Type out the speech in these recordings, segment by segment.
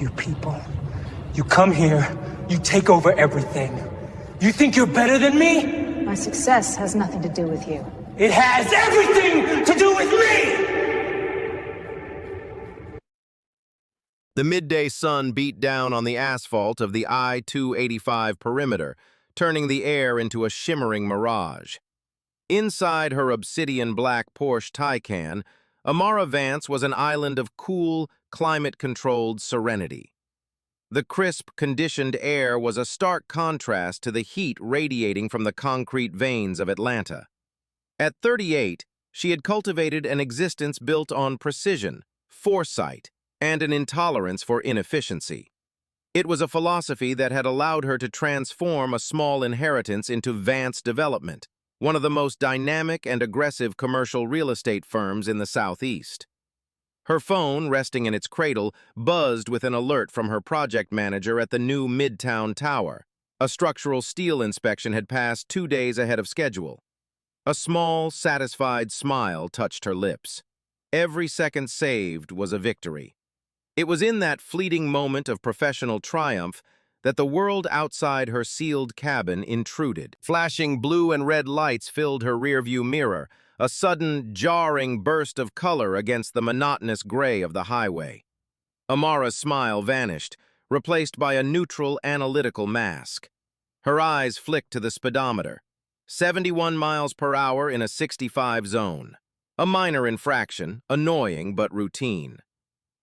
You people, you come here, you take over everything. You think you're better than me? My success has nothing to do with you. It has everything to do with me! The midday sun beat down on the asphalt of the I-285 perimeter, turning the air into a shimmering mirage. Inside her obsidian-black Porsche Taycan, Amara Vance was an island of cool, climate-controlled serenity. The crisp, conditioned air was a stark contrast to the heat radiating from the concrete veins of Atlanta. At 38, she had cultivated an existence built on precision, foresight, and an intolerance for inefficiency. It was a philosophy that had allowed her to transform a small inheritance into Vance Development, one of the most dynamic and aggressive commercial real estate firms in the Southeast. Her phone, resting in its cradle, buzzed with an alert from her project manager at the new Midtown Tower. A structural steel inspection had passed 2 days ahead of schedule. A small, satisfied smile touched her lips. Every second saved was a victory. It was in that fleeting moment of professional triumph that the world outside her sealed cabin intruded. Flashing blue and red lights filled her rearview mirror, a sudden, jarring burst of color against the monotonous gray of the highway. Amara's smile vanished, replaced by a neutral, analytical mask. Her eyes flicked to the speedometer. 71 miles per hour in a 65 zone. A minor infraction, annoying but routine.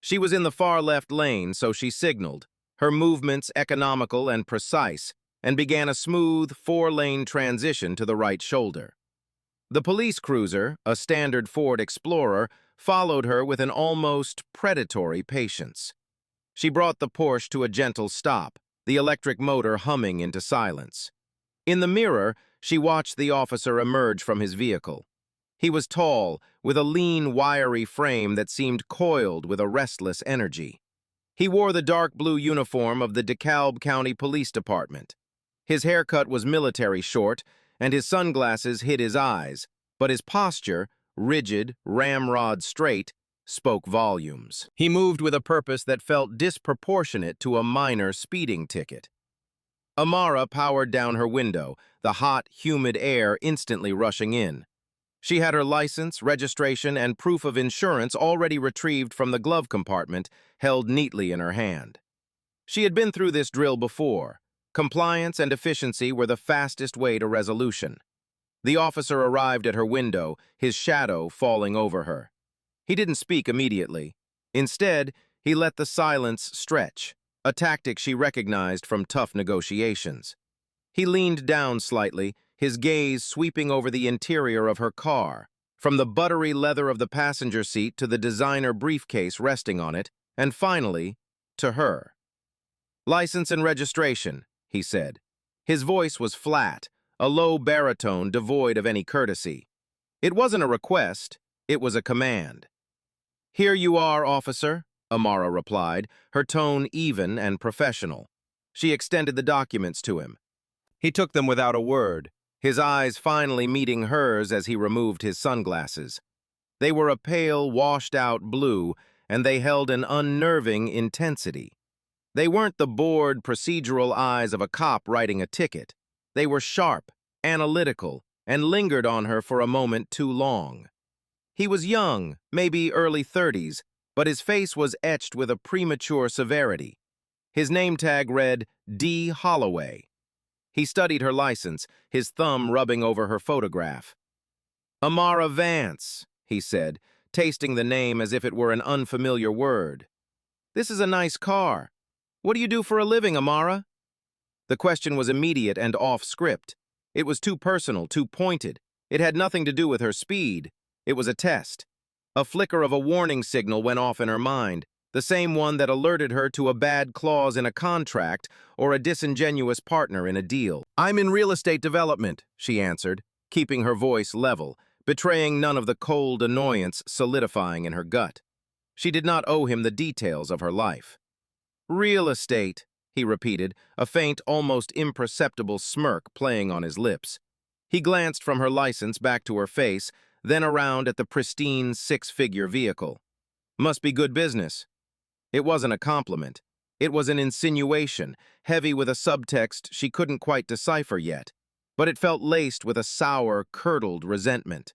She was in the far left lane, so she signaled, her movements economical and precise, and began a smooth, 4-lane transition to the right shoulder. The police cruiser, a standard Ford Explorer, followed her with an almost predatory patience. She brought the Porsche to a gentle stop, the electric motor humming into silence. In the mirror, she watched the officer emerge from his vehicle. He was tall, with a lean, wiry frame that seemed coiled with a restless energy. He wore the dark blue uniform of the DeKalb County Police Department. His haircut was military short, and his sunglasses hid his eyes, but his posture, rigid, ramrod straight, spoke volumes. He moved with a purpose that felt disproportionate to a minor speeding ticket. Amara powered down her window, the hot, humid air instantly rushing in. She had her license, registration, and proof of insurance already retrieved from the glove compartment, held neatly in her hand. She had been through this drill before. Compliance and efficiency were the fastest way to resolution. The officer arrived at her window, his shadow falling over her. He didn't speak immediately. Instead, he let the silence stretch, a tactic she recognized from tough negotiations. He leaned down slightly, his gaze sweeping over the interior of her car, from the buttery leather of the passenger seat to the designer briefcase resting on it, and finally, to her. "License and registration," he said. His voice was flat, a low baritone devoid of any courtesy. It wasn't a request, it was a command. "Here you are, officer," Amara replied, her tone even and professional. She extended the documents to him. He took them without a word, his eyes finally meeting hers as he removed his sunglasses. They were a pale, washed-out blue, and they held an unnerving intensity. They weren't the bored, procedural eyes of a cop writing a ticket. They were sharp, analytical, and lingered on her for a moment too long. He was young, maybe early 30s, but his face was etched with a premature severity. His name tag read D. Holloway. He studied her license, his thumb rubbing over her photograph. "Amara Vance," he said, tasting the name as if it were an unfamiliar word. "This is a nice car. What do you do for a living, Amara?" The question was immediate and off-script. It was too personal, too pointed. It had nothing to do with her speed. It was a test. A flicker of a warning signal went off in her mind, the same one that alerted her to a bad clause in a contract or a disingenuous partner in a deal. "I'm in real estate development," she answered, keeping her voice level, betraying none of the cold annoyance solidifying in her gut. She did not owe him the details of her life. "Real estate," he repeated, a faint, almost imperceptible smirk playing on his lips. He glanced from her license back to her face, then around at the pristine 6-figure vehicle. "Must be good business." It wasn't a compliment. It was an insinuation, heavy with a subtext she couldn't quite decipher yet, but it felt laced with a sour, curdled resentment.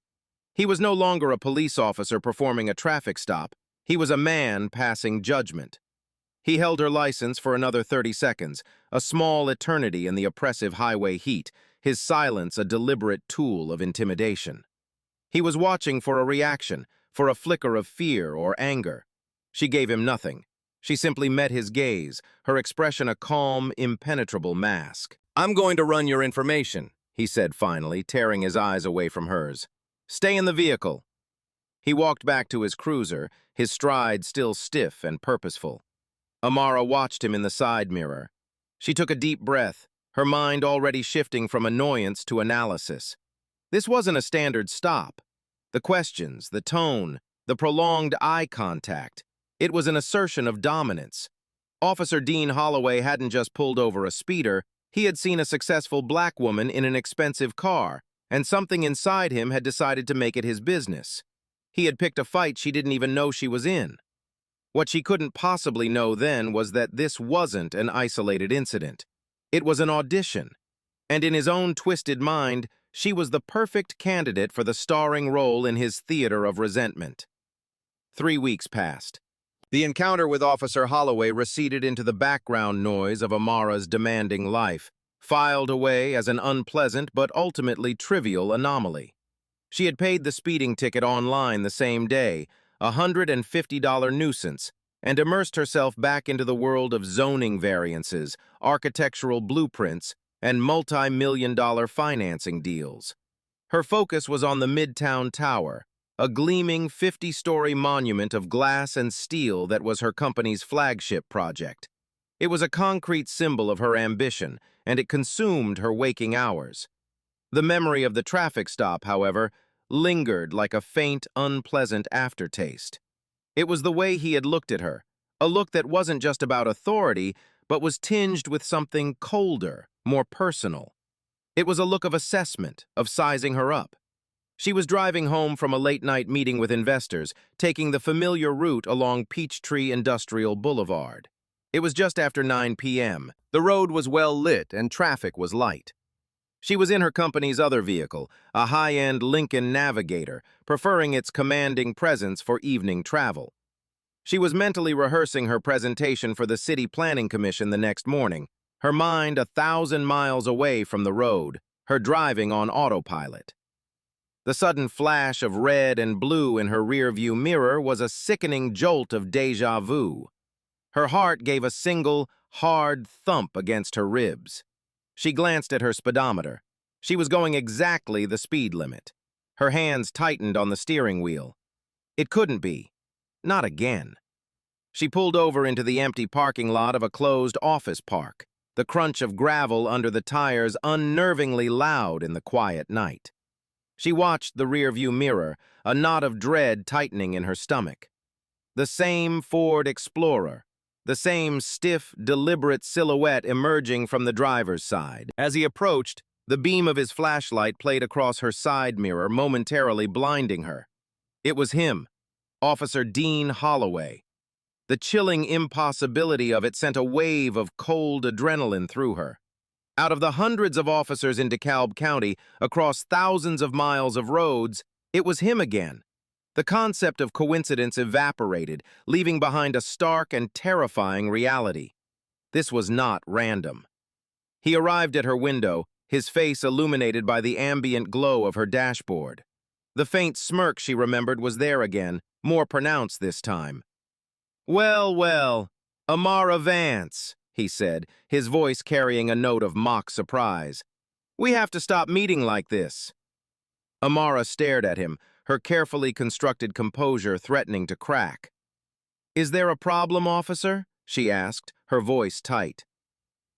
He was no longer a police officer performing a traffic stop. He was a man passing judgment. He held her license for another 30 seconds, a small eternity in the oppressive highway heat, his silence a deliberate tool of intimidation. He was watching for a reaction, for a flicker of fear or anger. She gave him nothing. She simply met his gaze, her expression a calm, impenetrable mask. "I'm going to run your information," he said finally, tearing his eyes away from hers. "Stay in the vehicle." He walked back to his cruiser, his stride still stiff and purposeful. Amara watched him in the side mirror. She took a deep breath, her mind already shifting from annoyance to analysis. This wasn't a standard stop. The questions, the tone, the prolonged eye contact. It was an assertion of dominance. Officer Dean Holloway hadn't just pulled over a speeder, he had seen a successful black woman in an expensive car, and something inside him had decided to make it his business. He had picked a fight she didn't even know she was in. What she couldn't possibly know then was that this wasn't an isolated incident. It was an audition. And in his own twisted mind, she was the perfect candidate for the starring role in his theater of resentment. 3 weeks passed. The encounter with Officer Holloway receded into the background noise of Amara's demanding life, filed away as an unpleasant but ultimately trivial anomaly. She had paid the speeding ticket online the same day, a $150 nuisance, and immersed herself back into the world of zoning variances, architectural blueprints, and multi-million-dollar financing deals. Her focus was on the Midtown Tower, a gleaming 50-story monument of glass and steel that was her company's flagship project. It was a concrete symbol of her ambition, and it consumed her waking hours. The memory of the traffic stop, however, lingered like a faint, unpleasant aftertaste. It was the way he had looked at her, a look that wasn't just about authority, but was tinged with something colder, more personal. It was a look of assessment, of sizing her up. She was driving home from a late-night meeting with investors, taking the familiar route along Peachtree Industrial Boulevard. It was just after 9 p.m. The road was well lit and traffic was light. She was in her company's other vehicle, a high-end Lincoln Navigator, preferring its commanding presence for evening travel. She was mentally rehearsing her presentation for the City Planning Commission the next morning, her mind 1,000 miles away from the road, her driving on autopilot. The sudden flash of red and blue in her rearview mirror was a sickening jolt of déjà vu. Her heart gave a single, hard thump against her ribs. She glanced at her speedometer. She was going exactly the speed limit. Her hands tightened on the steering wheel. It couldn't be. Not again. She pulled over into the empty parking lot of a closed office park, the crunch of gravel under the tires unnervingly loud in the quiet night. She watched the rearview mirror, a knot of dread tightening in her stomach. The same Ford Explorer, the same stiff, deliberate silhouette emerging from the driver's side. As he approached, the beam of his flashlight played across her side mirror, momentarily blinding her. It was him, Officer Dean Holloway. The chilling impossibility of it sent a wave of cold adrenaline through her. Out of the hundreds of officers in DeKalb County, across thousands of miles of roads, it was him again. The concept of coincidence evaporated, leaving behind a stark and terrifying reality. This was not random. He arrived at her window, his face illuminated by the ambient glow of her dashboard. The faint smirk she remembered was there again, more pronounced this time. "Well, well, Amara Vance," he said, his voice carrying a note of mock surprise. "We have to stop meeting like this." Amara stared at him, her carefully constructed composure threatening to crack. "Is there a problem, officer?" she asked, her voice tight.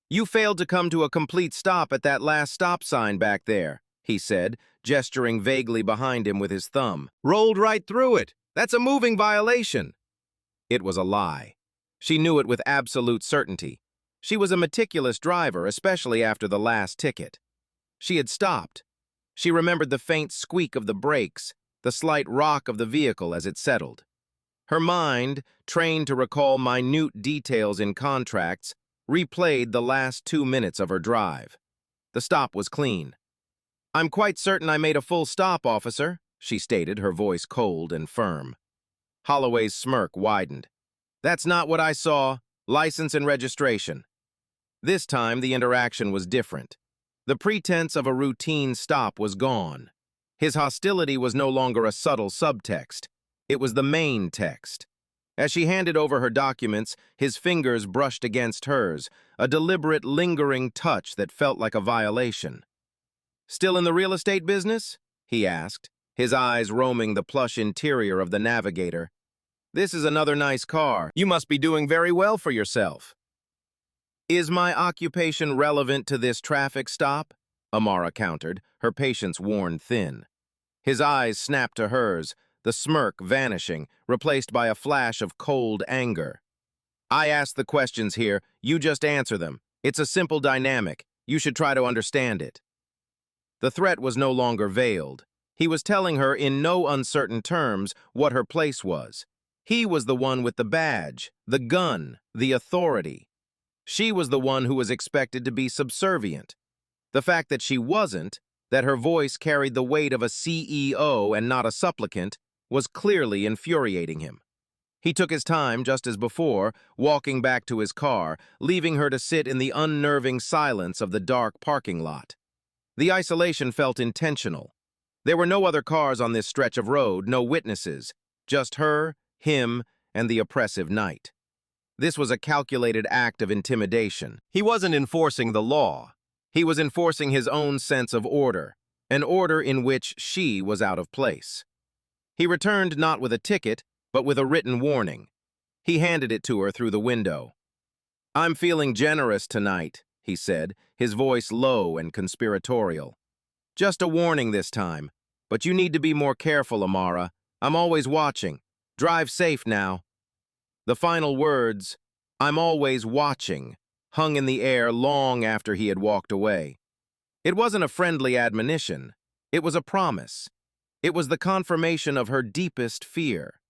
"You failed to come to a complete stop at that last stop sign back there," he said, gesturing vaguely behind him with his thumb. "Rolled right through it. That's a moving violation." It was a lie. She knew it with absolute certainty. She was a meticulous driver, especially after the last ticket. She had stopped. She remembered the faint squeak of the brakes, the slight rock of the vehicle as it settled. Her mind, trained to recall minute details in contracts, replayed the last 2 minutes of her drive. The stop was clean. "I'm quite certain I made a full stop, officer," she stated, her voice cold and firm. Holloway's smirk widened. "That's not what I saw. License and registration." This time, the interaction was different. The pretense of a routine stop was gone. His hostility was no longer a subtle subtext. It was the main text. As she handed over her documents, his fingers brushed against hers, a deliberate, lingering touch that felt like a violation. "Still in the real estate business?" he asked, his eyes roaming the plush interior of the Navigator. "This is another nice car. You must be doing very well for yourself." "Is my occupation relevant to this traffic stop?" Amara countered, her patience worn thin. His eyes snapped to hers, the smirk vanishing, replaced by a flash of cold anger. "I ask the questions here, you just answer them. It's a simple dynamic. You should try to understand it." The threat was no longer veiled. He was telling her in no uncertain terms what her place was. He was the one with the badge, the gun, the authority. She was the one who was expected to be subservient. The fact that she wasn't, that her voice carried the weight of a CEO and not a supplicant, was clearly infuriating him. He took his time, just as before, walking back to his car, leaving her to sit in the unnerving silence of the dark parking lot. The isolation felt intentional. There were no other cars on this stretch of road, no witnesses, just her, him, and the oppressive night. This was a calculated act of intimidation. He wasn't enforcing the law. He was enforcing his own sense of order, an order in which she was out of place. He returned not with a ticket, but with a written warning. He handed it to her through the window. "I'm feeling generous tonight," he said, his voice low and conspiratorial. "Just a warning this time, but you need to be more careful, Amara. I'm always watching. Drive safe now." The final words, "I'm always watching," hung in the air long after he had walked away. It wasn't a friendly admonition. It was a promise. It was the confirmation of her deepest fear.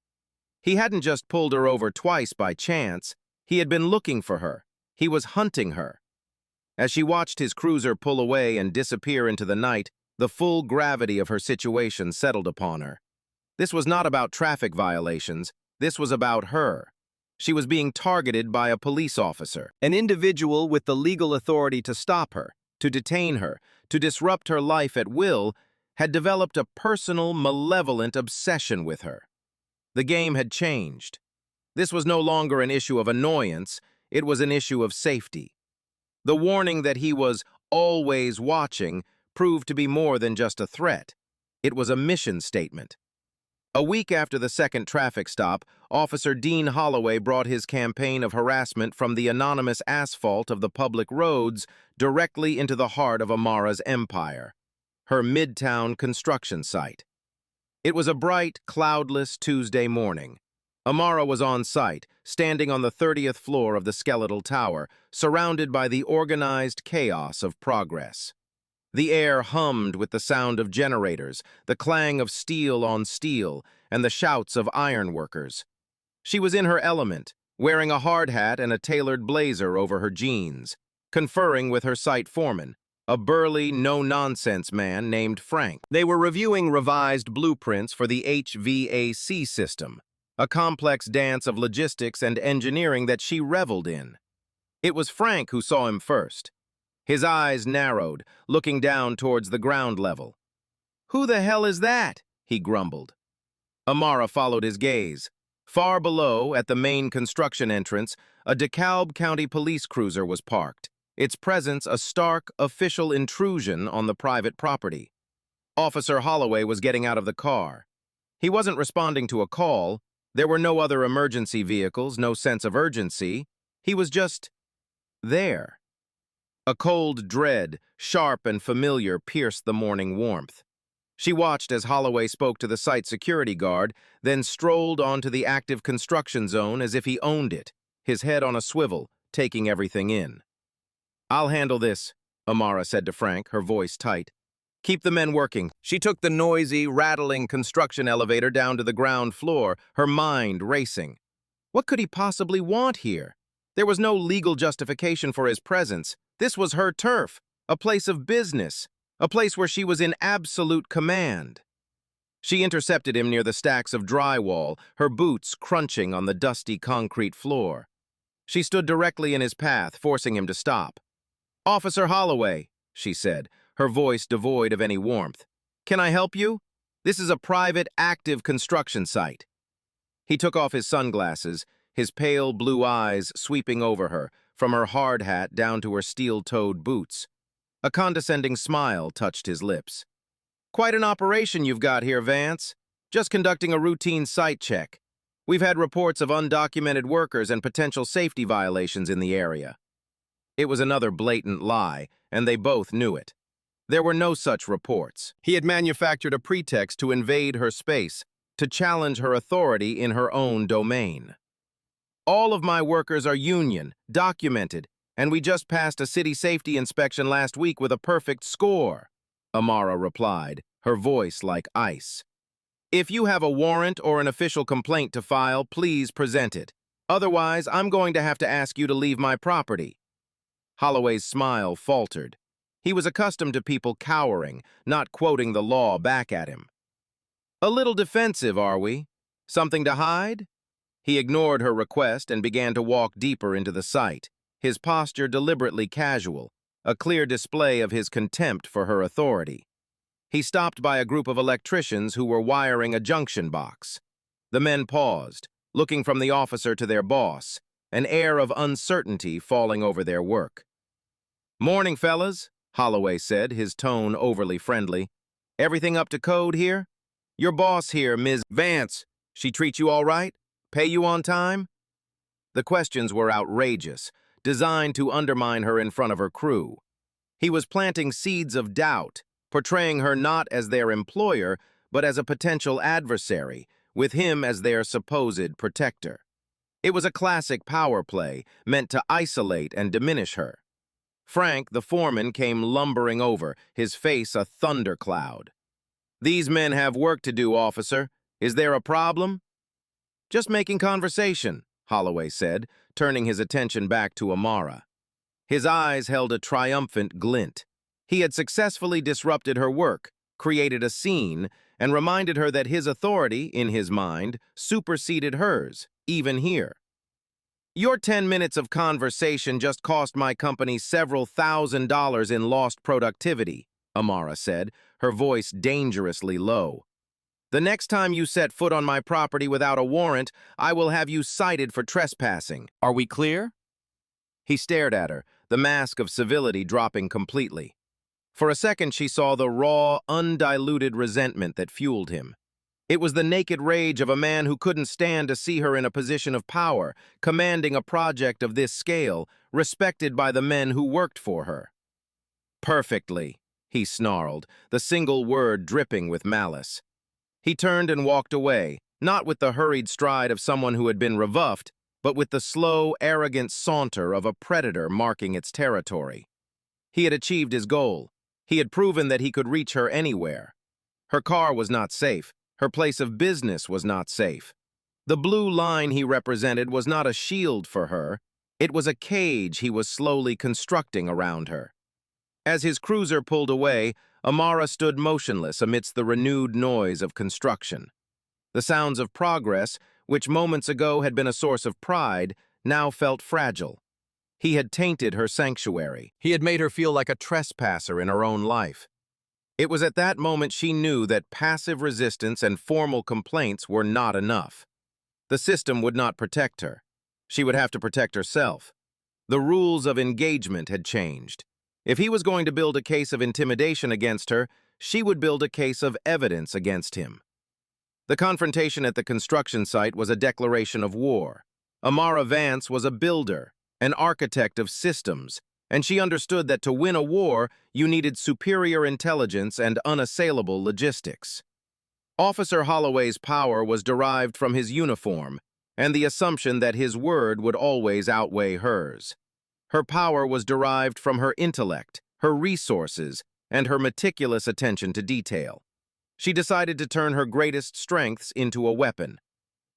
He hadn't just pulled her over twice by chance. He had been looking for her. He was hunting her. As she watched his cruiser pull away and disappear into the night, the full gravity of her situation settled upon her. This was not about traffic violations. This was about her. She was being targeted by a police officer, an individual with the legal authority to stop her, to detain her, to disrupt her life at will, had developed a personal, malevolent obsession with her. The game had changed. This was no longer an issue of annoyance, it was an issue of safety. The warning that he was always watching proved to be more than just a threat. It was a mission statement. A week after the second traffic stop, Officer Dean Holloway brought his campaign of harassment from the anonymous asphalt of the public roads directly into the heart of Amara's empire, her Midtown construction site. It was a bright, cloudless Tuesday morning. Amara was on site, standing on the 30th floor of the skeletal tower, surrounded by the organized chaos of progress. The air hummed with the sound of generators, the clang of steel on steel, and the shouts of ironworkers. She was in her element, wearing a hard hat and a tailored blazer over her jeans, conferring with her site foreman, a burly, no-nonsense man named Frank. They were reviewing revised blueprints for the HVAC system, a complex dance of logistics and engineering that she reveled in. It was Frank who saw him first. His eyes narrowed, looking down towards the ground level. "Who the hell is that?" he grumbled. Amara followed his gaze. Far below, at the main construction entrance, a DeKalb County police cruiser was parked, its presence a stark, official intrusion on the private property. Officer Holloway was getting out of the car. He wasn't responding to a call. There were no other emergency vehicles, no sense of urgency. He was just there. A cold dread, sharp and familiar, pierced the morning warmth. She watched as Holloway spoke to the site security guard, then strolled onto the active construction zone as if he owned it, his head on a swivel, taking everything in. "I'll handle this," Amara said to Frank, her voice tight. Keep the men working. She took the noisy, rattling construction elevator down to the ground floor, her mind racing. What could he possibly want here? There was no legal justification for his presence. This was her turf, a place of business, a place where she was in absolute command. She intercepted him near the stacks of drywall, her boots crunching on the dusty concrete floor. She stood directly in his path, forcing him to stop. "Officer Holloway," she said, her voice devoid of any warmth. "Can I help you? This is a private, active construction site." He took off his sunglasses, his pale blue eyes sweeping over her, from her hard hat down to her steel-toed boots. A condescending smile touched his lips. "Quite an operation you've got here, Vance. Just conducting a routine site check. We've had reports of undocumented workers and potential safety violations in the area." It was another blatant lie, and they both knew it. There were no such reports. He had manufactured a pretext to invade her space, to challenge her authority in her own domain. "All of my workers are union, documented, and we just passed a city safety inspection last week with a perfect score," Amara replied, her voice like ice. "If you have a warrant or an official complaint to file, please present it. Otherwise, I'm going to have to ask you to leave my property." Holloway's smile faltered. He was accustomed to people cowering, not quoting the law back at him. "A little defensive, are we? Something to hide?" He ignored her request and began to walk deeper into the site, his posture deliberately casual, a clear display of his contempt for her authority. He stopped by a group of electricians who were wiring a junction box. The men paused, looking from the officer to their boss, an air of uncertainty falling over their work. "Morning, fellas," Holloway said, his tone overly friendly. "Everything up to code here? Your boss here, Ms. Vance, she treat you all right? Pay you on time?" The questions were outrageous, designed to undermine her in front of her crew. He was planting seeds of doubt, portraying her not as their employer, but as a potential adversary, with him as their supposed protector. It was a classic power play, meant to isolate and diminish her. Frank, the foreman, came lumbering over, his face a thundercloud. "These men have work to do, officer. Is there a problem?" "Just making conversation," Holloway said, turning his attention back to Amara. His eyes held a triumphant glint. He had successfully disrupted her work, created a scene, and reminded her that his authority, in his mind, superseded hers, even here. "Your 10 minutes of conversation just cost my company several $1,000s in lost productivity," Amara said, her voice dangerously low. "The next time you set foot on my property without a warrant, I will have you cited for trespassing. Are we clear?" He stared at her, the mask of civility dropping completely. For a second, she saw the raw, undiluted resentment that fueled him. It was the naked rage of a man who couldn't stand to see her in a position of power, commanding a project of this scale, respected by the men who worked for her. "Perfectly," he snarled, the single word dripping with malice. He turned and walked away, not with the hurried stride of someone who had been rebuffed, but with the slow, arrogant saunter of a predator marking its territory. He had achieved his goal. He had proven that he could reach her anywhere. Her car was not safe. Her place of business was not safe. The blue line he represented was not a shield for her. It was a cage he was slowly constructing around her. As his cruiser pulled away, Amara stood motionless amidst the renewed noise of construction. The sounds of progress, which moments ago had been a source of pride, now felt fragile. He had tainted her sanctuary. He had made her feel like a trespasser in her own life. It was at that moment she knew that passive resistance and formal complaints were not enough. The system would not protect her. She would have to protect herself. The rules of engagement had changed. If he was going to build a case of intimidation against her, she would build a case of evidence against him. The confrontation at the construction site was a declaration of war. Amara Vance was a builder, an architect of systems, and she understood that to win a war, you needed superior intelligence and unassailable logistics. Officer Holloway's power was derived from his uniform and the assumption that his word would always outweigh hers. Her power was derived from her intellect, her resources, and her meticulous attention to detail. She decided to turn her greatest strengths into a weapon.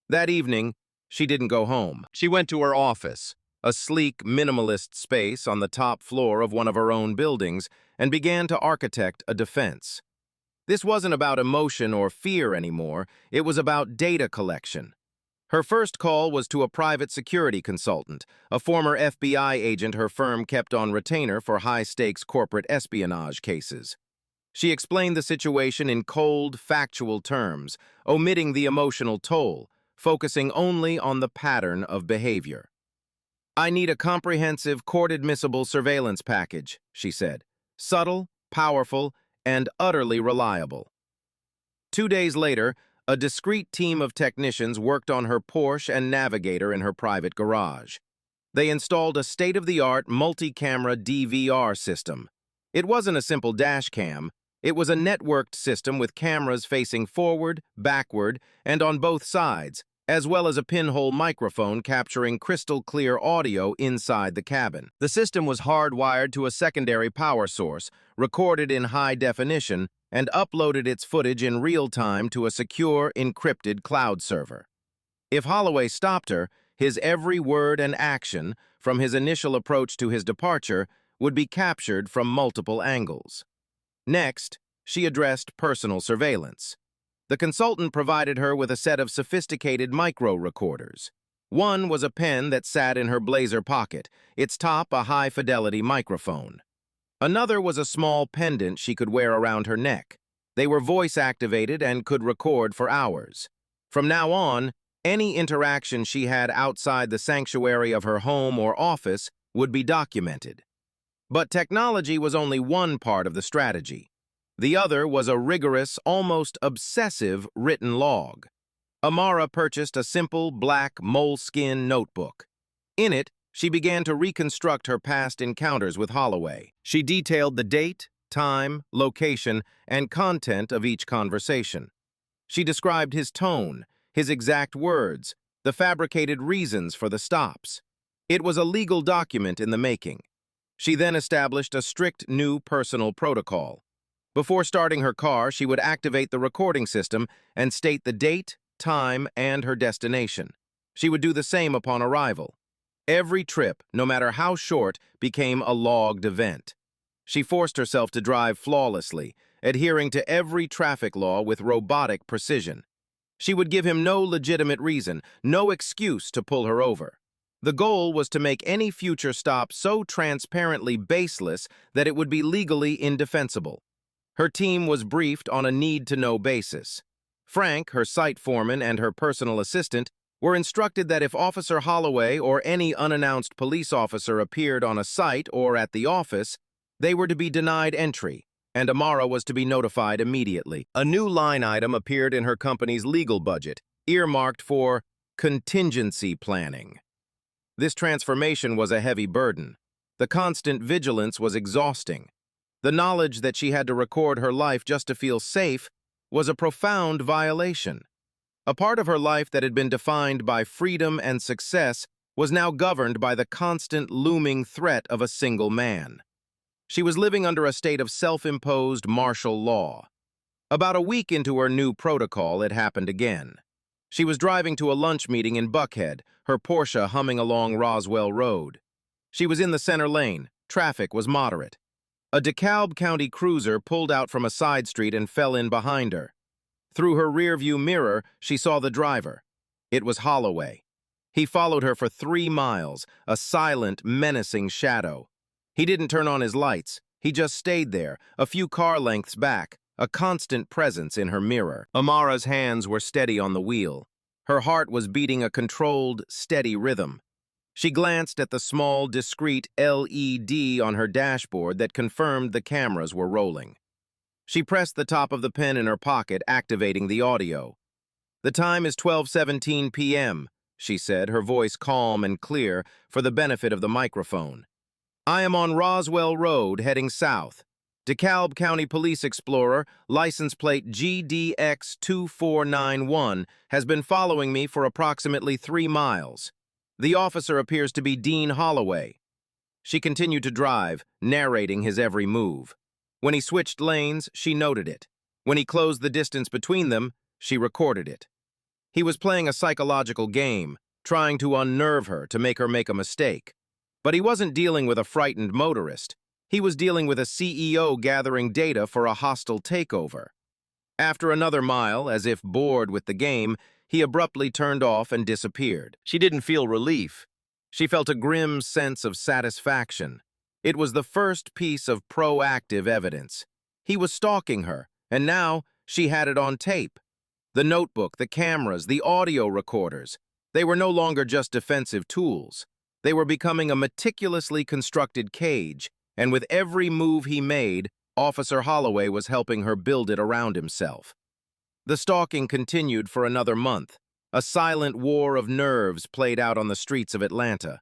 That evening, she didn't go home. She went to her office, a sleek, minimalist space on the top floor of one of her own buildings, and began to architect a defense. This wasn't about emotion or fear anymore, it was about data collection. Her first call was to a private security consultant, a former FBI agent her firm kept on retainer for high-stakes corporate espionage cases. She explained the situation in cold, factual terms, omitting the emotional toll, focusing only on the pattern of behavior. "I need a comprehensive, court-admissible surveillance package," she said. "Subtle, powerful, and utterly reliable." 2 days later, a discreet team of technicians worked on her Porsche and Navigator in her private garage. They installed a state-of-the-art multi-camera DVR system. It wasn't a simple dash cam. It was a networked system with cameras facing forward, backward, and on both sides, as well as a pinhole microphone capturing crystal-clear audio inside the cabin. The system was hardwired to a secondary power source, recorded in high definition, and uploaded its footage in real time to a secure, encrypted cloud server. If Holloway stopped her, his every word and action, from his initial approach to his departure, would be captured from multiple angles. Next, she addressed personal surveillance. The consultant provided her with a set of sophisticated micro-recorders. One was a pen that sat in her blazer pocket, its top a high-fidelity microphone. Another was a small pendant she could wear around her neck. They were voice-activated and could record for hours. From now on, any interaction she had outside the sanctuary of her home or office would be documented. But technology was only one part of the strategy. The other was a rigorous, almost obsessive written log. Amara purchased a simple black moleskin notebook. In it, she began to reconstruct her past encounters with Holloway. She detailed the date, time, location, and content of each conversation. She described his tone, his exact words, the fabricated reasons for the stops. It was a legal document in the making. She then established a strict new personal protocol. Before starting her car, she would activate the recording system and state the date, time, and her destination. She would do the same upon arrival. Every trip, no matter how short, became a logged event. She forced herself to drive flawlessly, adhering to every traffic law with robotic precision. She would give him no legitimate reason, no excuse to pull her over. The goal was to make any future stop so transparently baseless that it would be legally indefensible. Her team was briefed on a need-to-know basis. Frank, her site foreman, and her personal assistant were instructed that if Officer Holloway or any unannounced police officer appeared on a site or at the office, they were to be denied entry, and Amara was to be notified immediately. A new line item appeared in her company's legal budget, earmarked for contingency planning. This transformation was a heavy burden. The constant vigilance was exhausting. The knowledge that she had to record her life just to feel safe was a profound violation. A part of her life that had been defined by freedom and success was now governed by the constant looming threat of a single man. She was living under a state of self-imposed martial law. About a week into her new protocol, it happened again. She was driving to a lunch meeting in Buckhead, her Porsche humming along Roswell Road. She was in the center lane. Traffic was moderate. A DeKalb County cruiser pulled out from a side street and fell in behind her. Through her rearview mirror, she saw the driver. It was Holloway. He followed her for 3 miles, a silent, menacing shadow. He didn't turn on his lights. He just stayed there, a few car lengths back, a constant presence in her mirror. Amara's hands were steady on the wheel. Her heart was beating a controlled, steady rhythm. She glanced at the small, discreet LED on her dashboard that confirmed the cameras were rolling. She pressed the top of the pen in her pocket, activating the audio. "The time is 12:17 p.m., she said, her voice calm and clear for the benefit of the microphone. "I am on Roswell Road, heading south. DeKalb County Police Explorer, license plate GDX2491, has been following me for approximately 3 miles. The officer appears to be Dean Holloway." She continued to drive, narrating his every move. When he switched lanes, she noted it. When he closed the distance between them, she recorded it. He was playing a psychological game, trying to unnerve her to make her make a mistake. But he wasn't dealing with a frightened motorist. He was dealing with a CEO gathering data for a hostile takeover. After another mile, as if bored with the game, he abruptly turned off and disappeared. She didn't feel relief. She felt a grim sense of satisfaction. It was the first piece of proactive evidence. He was stalking her, and now she had it on tape. The notebook, the cameras, the audio recorders. They were no longer just defensive tools. They were becoming a meticulously constructed cage, and with every move he made, Officer Holloway was helping her build it around himself. The stalking continued for another month. A silent war of nerves played out on the streets of Atlanta.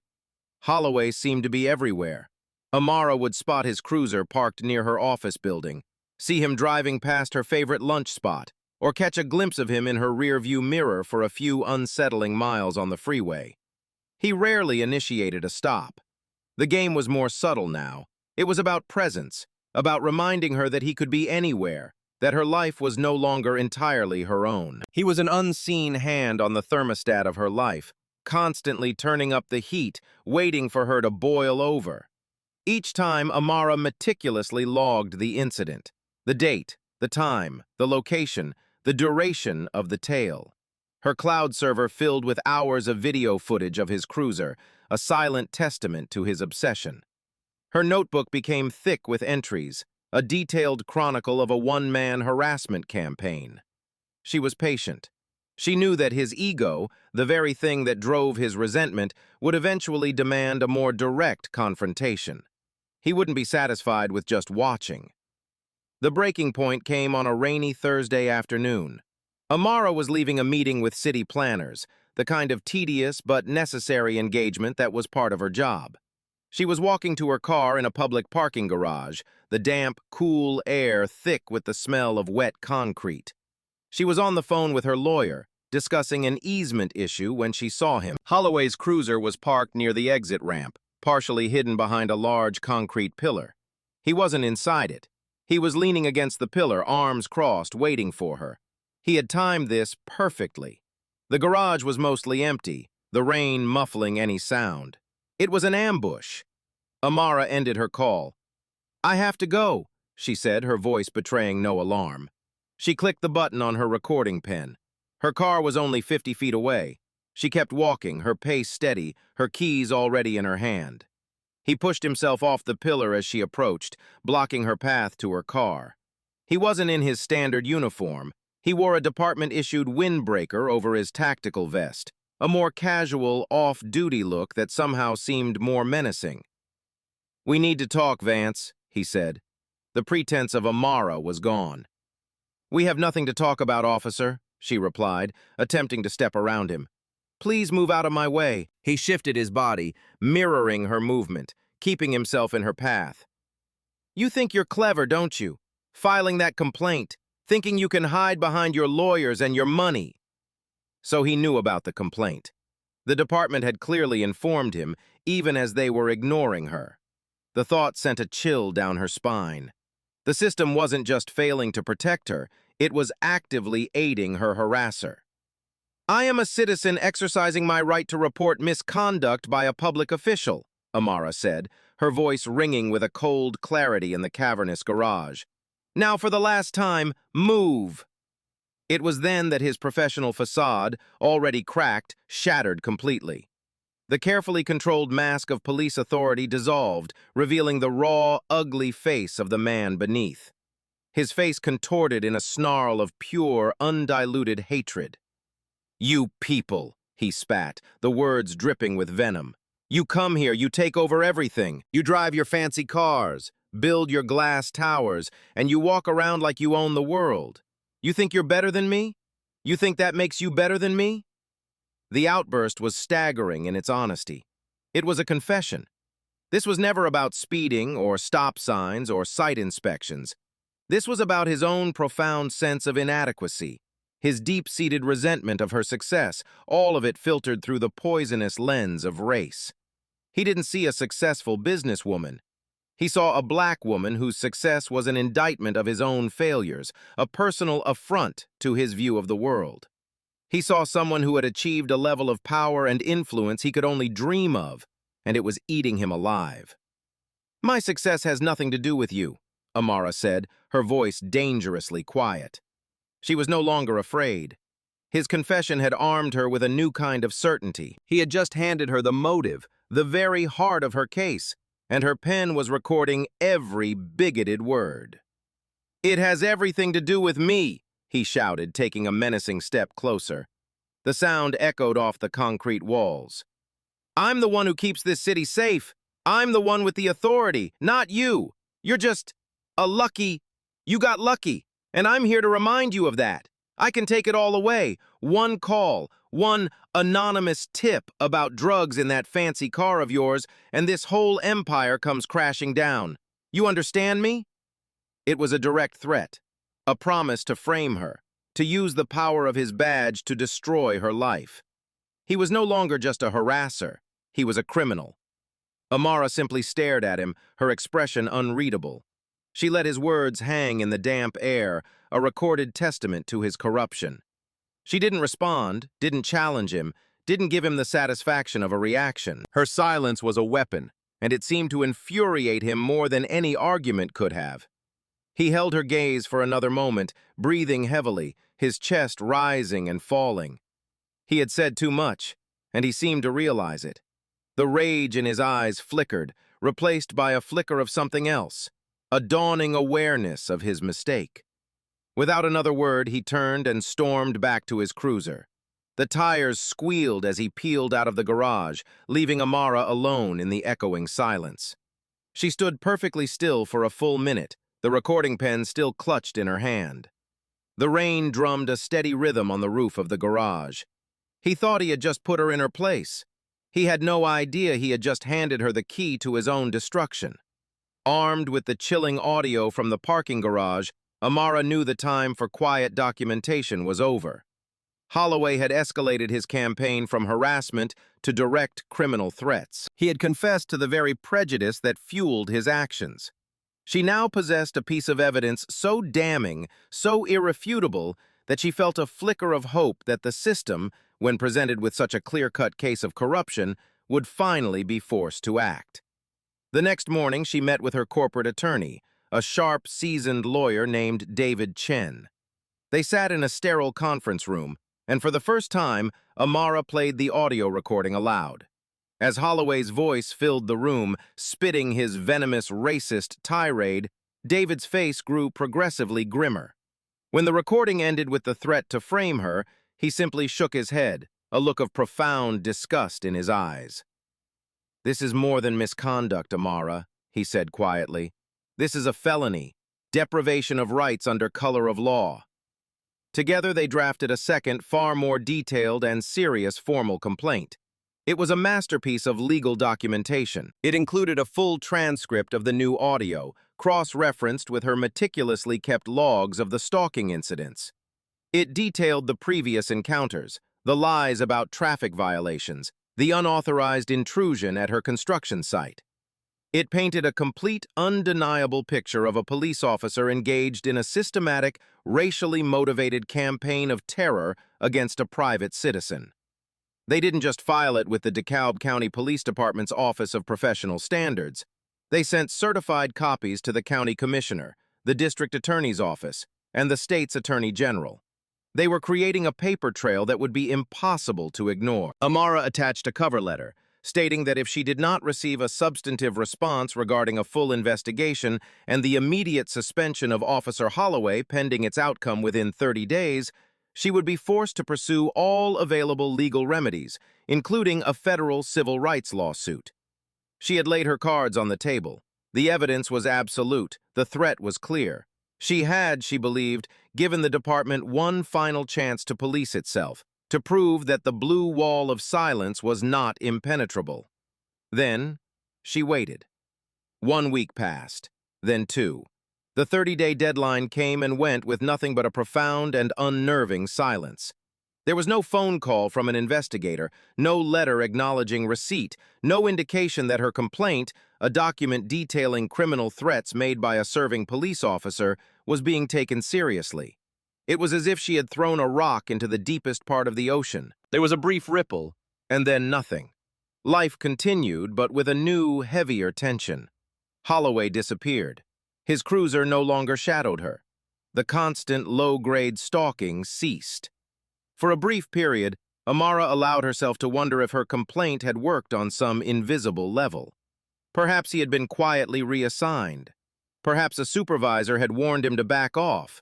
Holloway seemed to be everywhere. Amara would spot his cruiser parked near her office building, see him driving past her favorite lunch spot, or catch a glimpse of him in her rearview mirror for a few unsettling miles on the freeway. He rarely initiated a stop. The game was more subtle now. It was about presence, about reminding her that he could be anywhere, that her life was no longer entirely her own. He was an unseen hand on the thermostat of her life, constantly turning up the heat, waiting for her to boil over. Each time, Amara meticulously logged the incident, the date, the time, the location, the duration of the tale. Her cloud server filled with hours of video footage of his cruiser, a silent testament to his obsession. Her notebook became thick with entries, a detailed chronicle of a one-man harassment campaign. She was patient. She knew that his ego, the very thing that drove his resentment, would eventually demand a more direct confrontation. He wouldn't be satisfied with just watching. The breaking point came on a rainy Thursday afternoon. Amara was leaving a meeting with city planners, the kind of tedious but necessary engagement that was part of her job. She was walking to her car in a public parking garage, the damp, cool air thick with the smell of wet concrete. She was on the phone with her lawyer, discussing an easement issue when she saw him. Holloway's cruiser was parked near the exit ramp, partially hidden behind a large concrete pillar. He wasn't inside it. He was leaning against the pillar, arms crossed, waiting for her. He had timed this perfectly. The garage was mostly empty, the rain muffling any sound. It was an ambush. Amara ended her call. "I have to go," she said, her voice betraying no alarm. She clicked the button on her recording pen. Her car was only 50 feet away. She kept walking, her pace steady, her keys already in her hand. He pushed himself off the pillar as she approached, blocking her path to her car. He wasn't in his standard uniform. He wore a department-issued windbreaker over his tactical vest, a more casual, off-duty look that somehow seemed more menacing. "We need to talk, Vance," he said. The pretense of Amara was gone. "We have nothing to talk about, officer," she replied, attempting to step around him. "Please move out of my way." He shifted his body, mirroring her movement, keeping himself in her path. "You think you're clever, don't you? Filing that complaint, thinking you can hide behind your lawyers and your money." So he knew about the complaint. The department had clearly informed him, even as they were ignoring her. The thought sent a chill down her spine. The system wasn't just failing to protect her, it was actively aiding her harasser. "I am a citizen exercising my right to report misconduct by a public official," Amara said, her voice ringing with a cold clarity in the cavernous garage. "Now for the last time, move!" It was then that his professional facade, already cracked, shattered completely. The carefully controlled mask of police authority dissolved, revealing the raw, ugly face of the man beneath. His face contorted in a snarl of pure, undiluted hatred. "You people," he spat, the words dripping with venom. "You come here, you take over everything. You drive your fancy cars, build your glass towers, and you walk around like you own the world. You think you're better than me? You think that makes you better than me?" The outburst was staggering in its honesty. It was a confession. This was never about speeding or stop signs or site inspections. This was about his own profound sense of inadequacy, his deep-seated resentment of her success, all of it filtered through the poisonous lens of race. He didn't see a successful businesswoman. He saw a black woman whose success was an indictment of his own failures, a personal affront to his view of the world. He saw someone who had achieved a level of power and influence he could only dream of, and it was eating him alive. "My success has nothing to do with you," Amara said, her voice dangerously quiet. She was no longer afraid. His confession had armed her with a new kind of certainty. He had just handed her the motive, the very heart of her case, and her pen was recording every bigoted word. "It has everything to do with me," he shouted, taking a menacing step closer. The sound echoed off the concrete walls. "I'm the one who keeps this city safe. I'm the one with the authority, not you. You're just you got lucky, and I'm here to remind you of that. I can take it all away. One call, one anonymous tip about drugs in that fancy car of yours, and this whole empire comes crashing down. You understand me?" It was a direct threat, a promise to frame her, to use the power of his badge to destroy her life. He was no longer just a harasser, he was a criminal. Amara simply stared at him, her expression unreadable. She let his words hang in the damp air, a recorded testament to his corruption. She didn't respond, didn't challenge him, didn't give him the satisfaction of a reaction. Her silence was a weapon, and it seemed to infuriate him more than any argument could have. He held her gaze for another moment, breathing heavily, his chest rising and falling. He had said too much, and he seemed to realize it. The rage in his eyes flickered, replaced by a flicker of something else, a dawning awareness of his mistake. Without another word, he turned and stormed back to his cruiser. The tires squealed as he peeled out of the garage, leaving Amara alone in the echoing silence. She stood perfectly still for a full minute, the recording pen still clutched in her hand. The rain drummed a steady rhythm on the roof of the garage. He thought he had just put her in her place. He had no idea he had just handed her the key to his own destruction. Armed with the chilling audio from the parking garage, Amara knew the time for quiet documentation was over. Holloway had escalated his campaign from harassment to direct criminal threats. He had confessed to the very prejudice that fueled his actions. She now possessed a piece of evidence so damning, so irrefutable, that she felt a flicker of hope that the system, when presented with such a clear-cut case of corruption, would finally be forced to act. The next morning, she met with her corporate attorney, a sharp, seasoned lawyer named David Chen. They sat in a sterile conference room, and for the first time, Amara played the audio recording aloud. As Holloway's voice filled the room, spitting his venomous, racist tirade, David's face grew progressively grimmer. When the recording ended with the threat to frame her, he simply shook his head, a look of profound disgust in his eyes. "This is more than misconduct, Amara," he said quietly. "This is a felony, deprivation of rights under color of law." Together they drafted a second, far more detailed and serious formal complaint. It was a masterpiece of legal documentation. It included a full transcript of the new audio, cross-referenced with her meticulously kept logs of the stalking incidents. It detailed the previous encounters, the lies about traffic violations, the unauthorized intrusion at her construction site. It painted a complete, undeniable picture of a police officer engaged in a systematic, racially motivated campaign of terror against a private citizen. They didn't just file it with the DeKalb County Police Department's Office of Professional Standards. They sent certified copies to the county commissioner, the district attorney's office, and the state's attorney general. They were creating a paper trail that would be impossible to ignore. Amara attached a cover letter, stating that if she did not receive a substantive response regarding a full investigation and the immediate suspension of Officer Holloway pending its outcome within 30 days, she would be forced to pursue all available legal remedies, including a federal civil rights lawsuit. She had laid her cards on the table. The evidence was absolute. The threat was clear. She had, she believed, given the department one final chance to police itself, to prove that the blue wall of silence was not impenetrable. Then, she waited. 1 week passed, then 2. The 30-day deadline came and went with nothing but a profound and unnerving silence. There was no phone call from an investigator, no letter acknowledging receipt, no indication that her complaint, a document detailing criminal threats made by a serving police officer, was being taken seriously. It was as if she had thrown a rock into the deepest part of the ocean. There was a brief ripple, and then nothing. Life continued, but with a new, heavier tension. Holloway disappeared. His cruiser no longer shadowed her. The constant, low-grade stalking ceased. For a brief period, Amara allowed herself to wonder if her complaint had worked on some invisible level. Perhaps he had been quietly reassigned. Perhaps a supervisor had warned him to back off.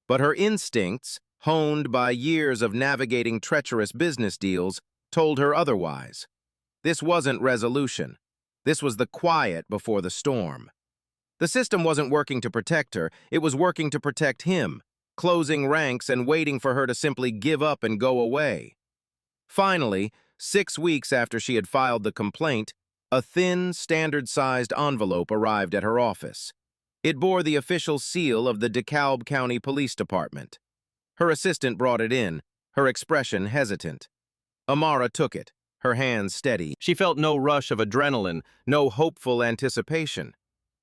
But her instincts, honed by years of navigating treacherous business deals, told her otherwise. This wasn't resolution. This was the quiet before the storm. The system wasn't working to protect her, it was working to protect him, closing ranks and waiting for her to simply give up and go away. Finally, 6 weeks after she had filed the complaint, a thin, standard-sized envelope arrived at her office. It bore the official seal of the DeKalb County Police Department. Her assistant brought it in, her expression hesitant. Amara took it, her hands steady. She felt no rush of adrenaline, no hopeful anticipation.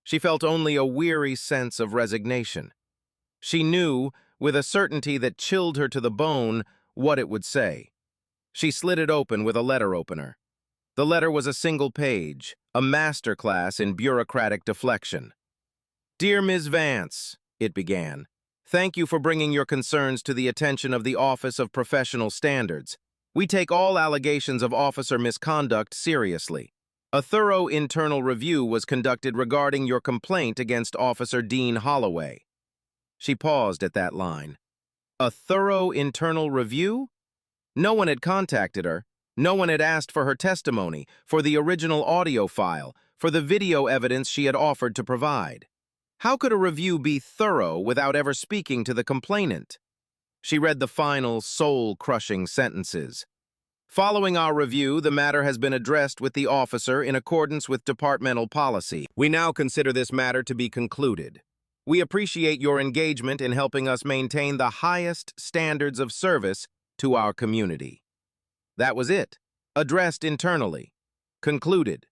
She felt only a weary sense of resignation. She knew, with a certainty that chilled her to the bone, what it would say. She slid it open with a letter opener. The letter was a single page, a masterclass in bureaucratic deflection. "Dear Ms. Vance," it began, "thank you for bringing your concerns to the attention of the Office of Professional Standards. We take all allegations of officer misconduct seriously. A thorough internal review was conducted regarding your complaint against Officer Dean Holloway." She paused at that line. A thorough internal review? No one had contacted her. No one had asked for her testimony, for the original audio file, for the video evidence she had offered to provide. How could a review be thorough without ever speaking to the complainant? She read the final, soul-crushing sentences. "Following our review, the matter has been addressed with the officer in accordance with departmental policy. We now consider this matter to be concluded. We appreciate your engagement in helping us maintain the highest standards of service to our community." That was it, addressed internally. Concluded.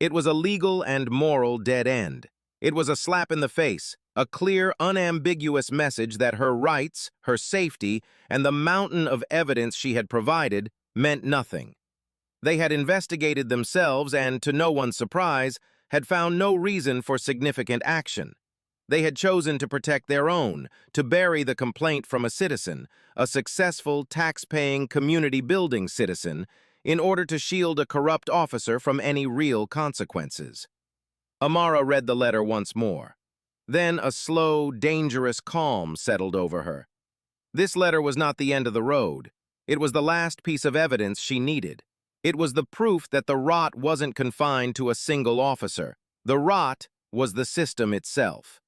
It was a legal and moral dead end. It was a slap in the face, a clear, unambiguous message that her rights, her safety, and the mountain of evidence she had provided meant nothing. They had investigated themselves and, to no one's surprise, had found no reason for significant action. They had chosen to protect their own, to bury the complaint from a citizen, a successful, tax-paying, community-building citizen, in order to shield a corrupt officer from any real consequences. Amara read the letter once more. Then a slow, dangerous calm settled over her. This letter was not the end of the road. It was the last piece of evidence she needed. It was the proof that the rot wasn't confined to a single officer. The rot was the system itself.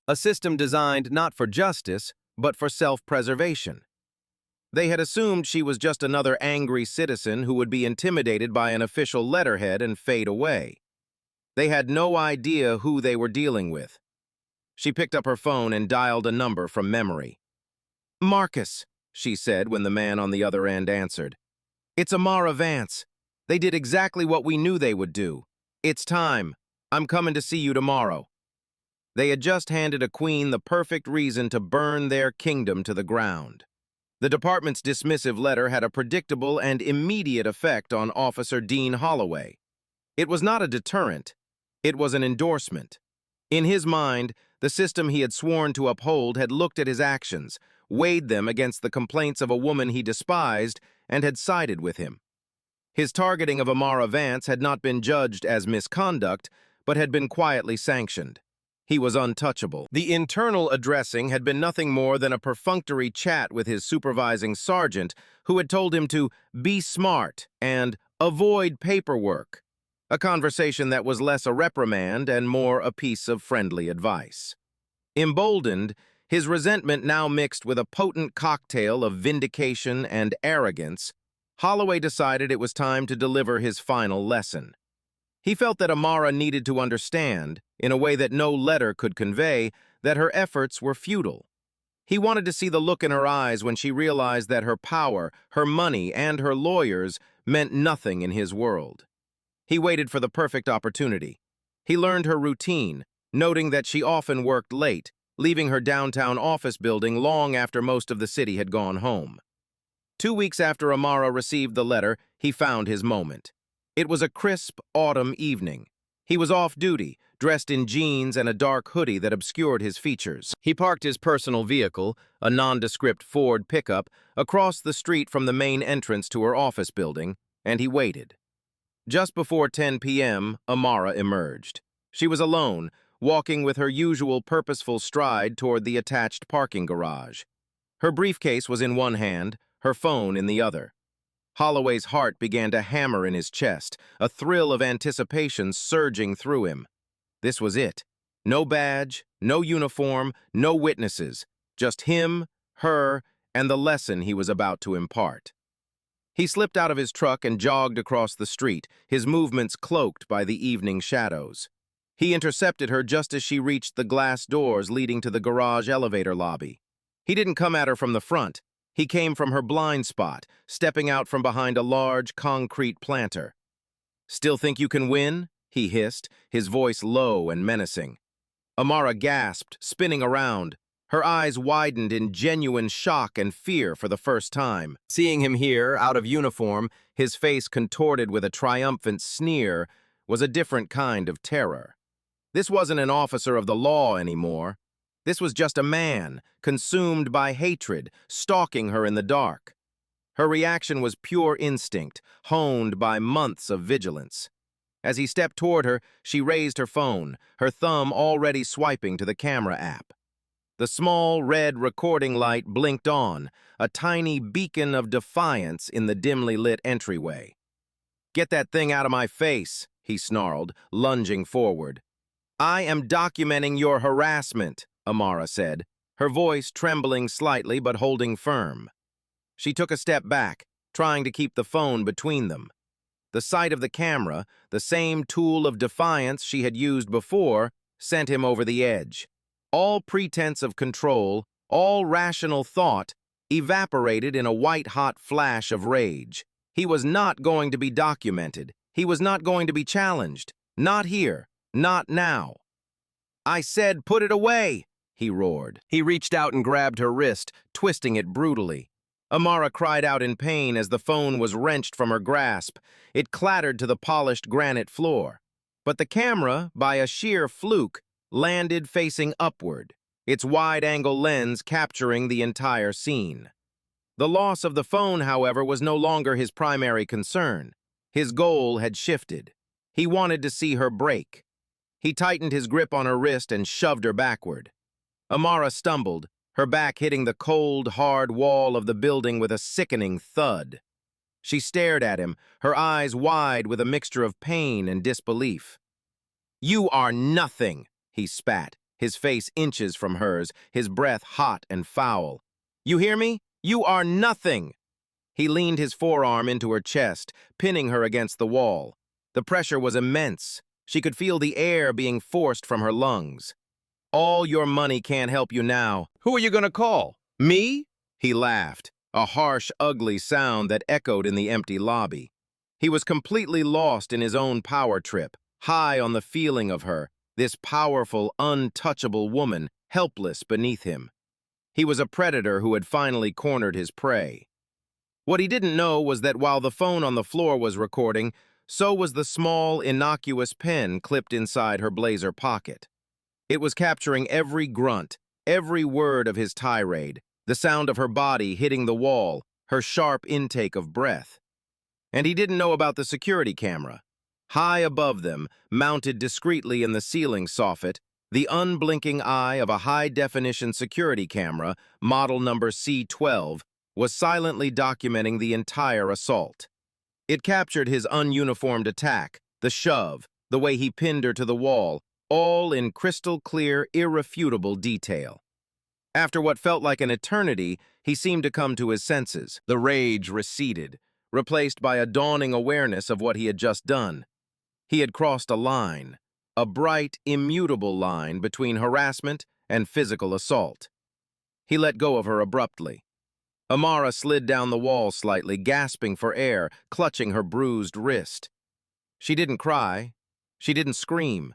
A system designed not for justice, but for self-preservation. They had assumed she was just another angry citizen who would be intimidated by an official letterhead and fade away. They had no idea who they were dealing with. She picked up her phone and dialed a number from memory. "Marcus," she said when the man on the other end answered. "It's Amara Vance. They did exactly what we knew they would do. It's time. I'm coming to see you tomorrow." They had just handed a queen the perfect reason to burn their kingdom to the ground. The department's dismissive letter had a predictable and immediate effect on Officer Dean Holloway. It was not a deterrent. It was an endorsement. In his mind, the system he had sworn to uphold had looked at his actions, weighed them against the complaints of a woman he despised, and had sided with him. His targeting of Amara Vance had not been judged as misconduct, but had been quietly sanctioned. He was untouchable. The internal addressing had been nothing more than a perfunctory chat with his supervising sergeant, who had told him to be smart and avoid paperwork, a conversation that was less a reprimand and more a piece of friendly advice. Emboldened, his resentment now mixed with a potent cocktail of vindication and arrogance, Holloway decided it was time to deliver his final lesson. He felt that Amara needed to understand, in a way that no letter could convey, that her efforts were futile. He wanted to see the look in her eyes when she realized that her power, her money, and her lawyers meant nothing in his world. He waited for the perfect opportunity. He learned her routine, noting that she often worked late, leaving her downtown office building long after most of the city had gone home. 2 weeks after Amara received the letter, he found his moment. It was a crisp autumn evening. He was off duty, dressed in jeans and a dark hoodie that obscured his features. He parked his personal vehicle, a nondescript Ford pickup, across the street from the main entrance to her office building, and he waited. Just before 10 p.m., Amara emerged. She was alone, walking with her usual purposeful stride toward the attached parking garage. Her briefcase was in one hand, her phone in the other. Holloway's heart began to hammer in his chest, a thrill of anticipation surging through him. This was it. No badge, no uniform, no witnesses. Just him, her, and the lesson he was about to impart. He slipped out of his truck and jogged across the street, his movements cloaked by the evening shadows. He intercepted her just as she reached the glass doors leading to the garage elevator lobby. He didn't come at her from the front. He came from her blind spot, stepping out from behind a large concrete planter. "Still think you can win?" he hissed, his voice low and menacing. Amara gasped, spinning around. Her eyes widened in genuine shock and fear for the first time. Seeing him here, out of uniform, his face contorted with a triumphant sneer, was a different kind of terror. This wasn't an officer of the law anymore. This was just a man, consumed by hatred, stalking her in the dark. Her reaction was pure instinct, honed by months of vigilance. As he stepped toward her, she raised her phone, her thumb already swiping to the camera app. The small red recording light blinked on, a tiny beacon of defiance in the dimly lit entryway. "Get that thing out of my face," he snarled, lunging forward. "I am documenting your harassment," Amara said, her voice trembling slightly but holding firm. She took a step back, trying to keep the phone between them. The sight of the camera, the same tool of defiance she had used before, sent him over the edge. All pretense of control, all rational thought, evaporated in a white-hot flash of rage. He was not going to be documented. He was not going to be challenged. Not here. Not now. "I said put it away!" he roared. He reached out and grabbed her wrist, twisting it brutally. Amara cried out in pain as the phone was wrenched from her grasp. It clattered to the polished granite floor. But the camera, by a sheer fluke, landed facing upward, its wide-angle lens capturing the entire scene. The loss of the phone, however, was no longer his primary concern. His goal had shifted. He wanted to see her break. He tightened his grip on her wrist and shoved her backward. Amara stumbled, her back hitting the cold, hard wall of the building with a sickening thud. She stared at him, her eyes wide with a mixture of pain and disbelief. "You are nothing," he spat, his face inches from hers, his breath hot and foul. "You hear me? You are nothing!" He leaned his forearm into her chest, pinning her against the wall. The pressure was immense. She could feel the air being forced from her lungs. "All your money can't help you now. Who are you going to call? Me?" He laughed, a harsh, ugly sound that echoed in the empty lobby. He was completely lost in his own power trip, high on the feeling of her, this powerful, untouchable woman, helpless beneath him. He was a predator who had finally cornered his prey. What he didn't know was that while the phone on the floor was recording, so was the small, innocuous pen clipped inside her blazer pocket. It was capturing every grunt, every word of his tirade, the sound of her body hitting the wall, her sharp intake of breath. And he didn't know about the security camera. High above them, mounted discreetly in the ceiling soffit, the unblinking eye of a high-definition security camera, model number C12, was silently documenting the entire assault. It captured his ununiformed attack, the shove, the way he pinned her to the wall, all in crystal-clear, irrefutable detail. After what felt like an eternity, he seemed to come to his senses. The rage receded, replaced by a dawning awareness of what he had just done. He had crossed a line, a bright, immutable line between harassment and physical assault. He let go of her abruptly. Amara slid down the wall slightly, gasping for air, clutching her bruised wrist. She didn't cry. She didn't scream.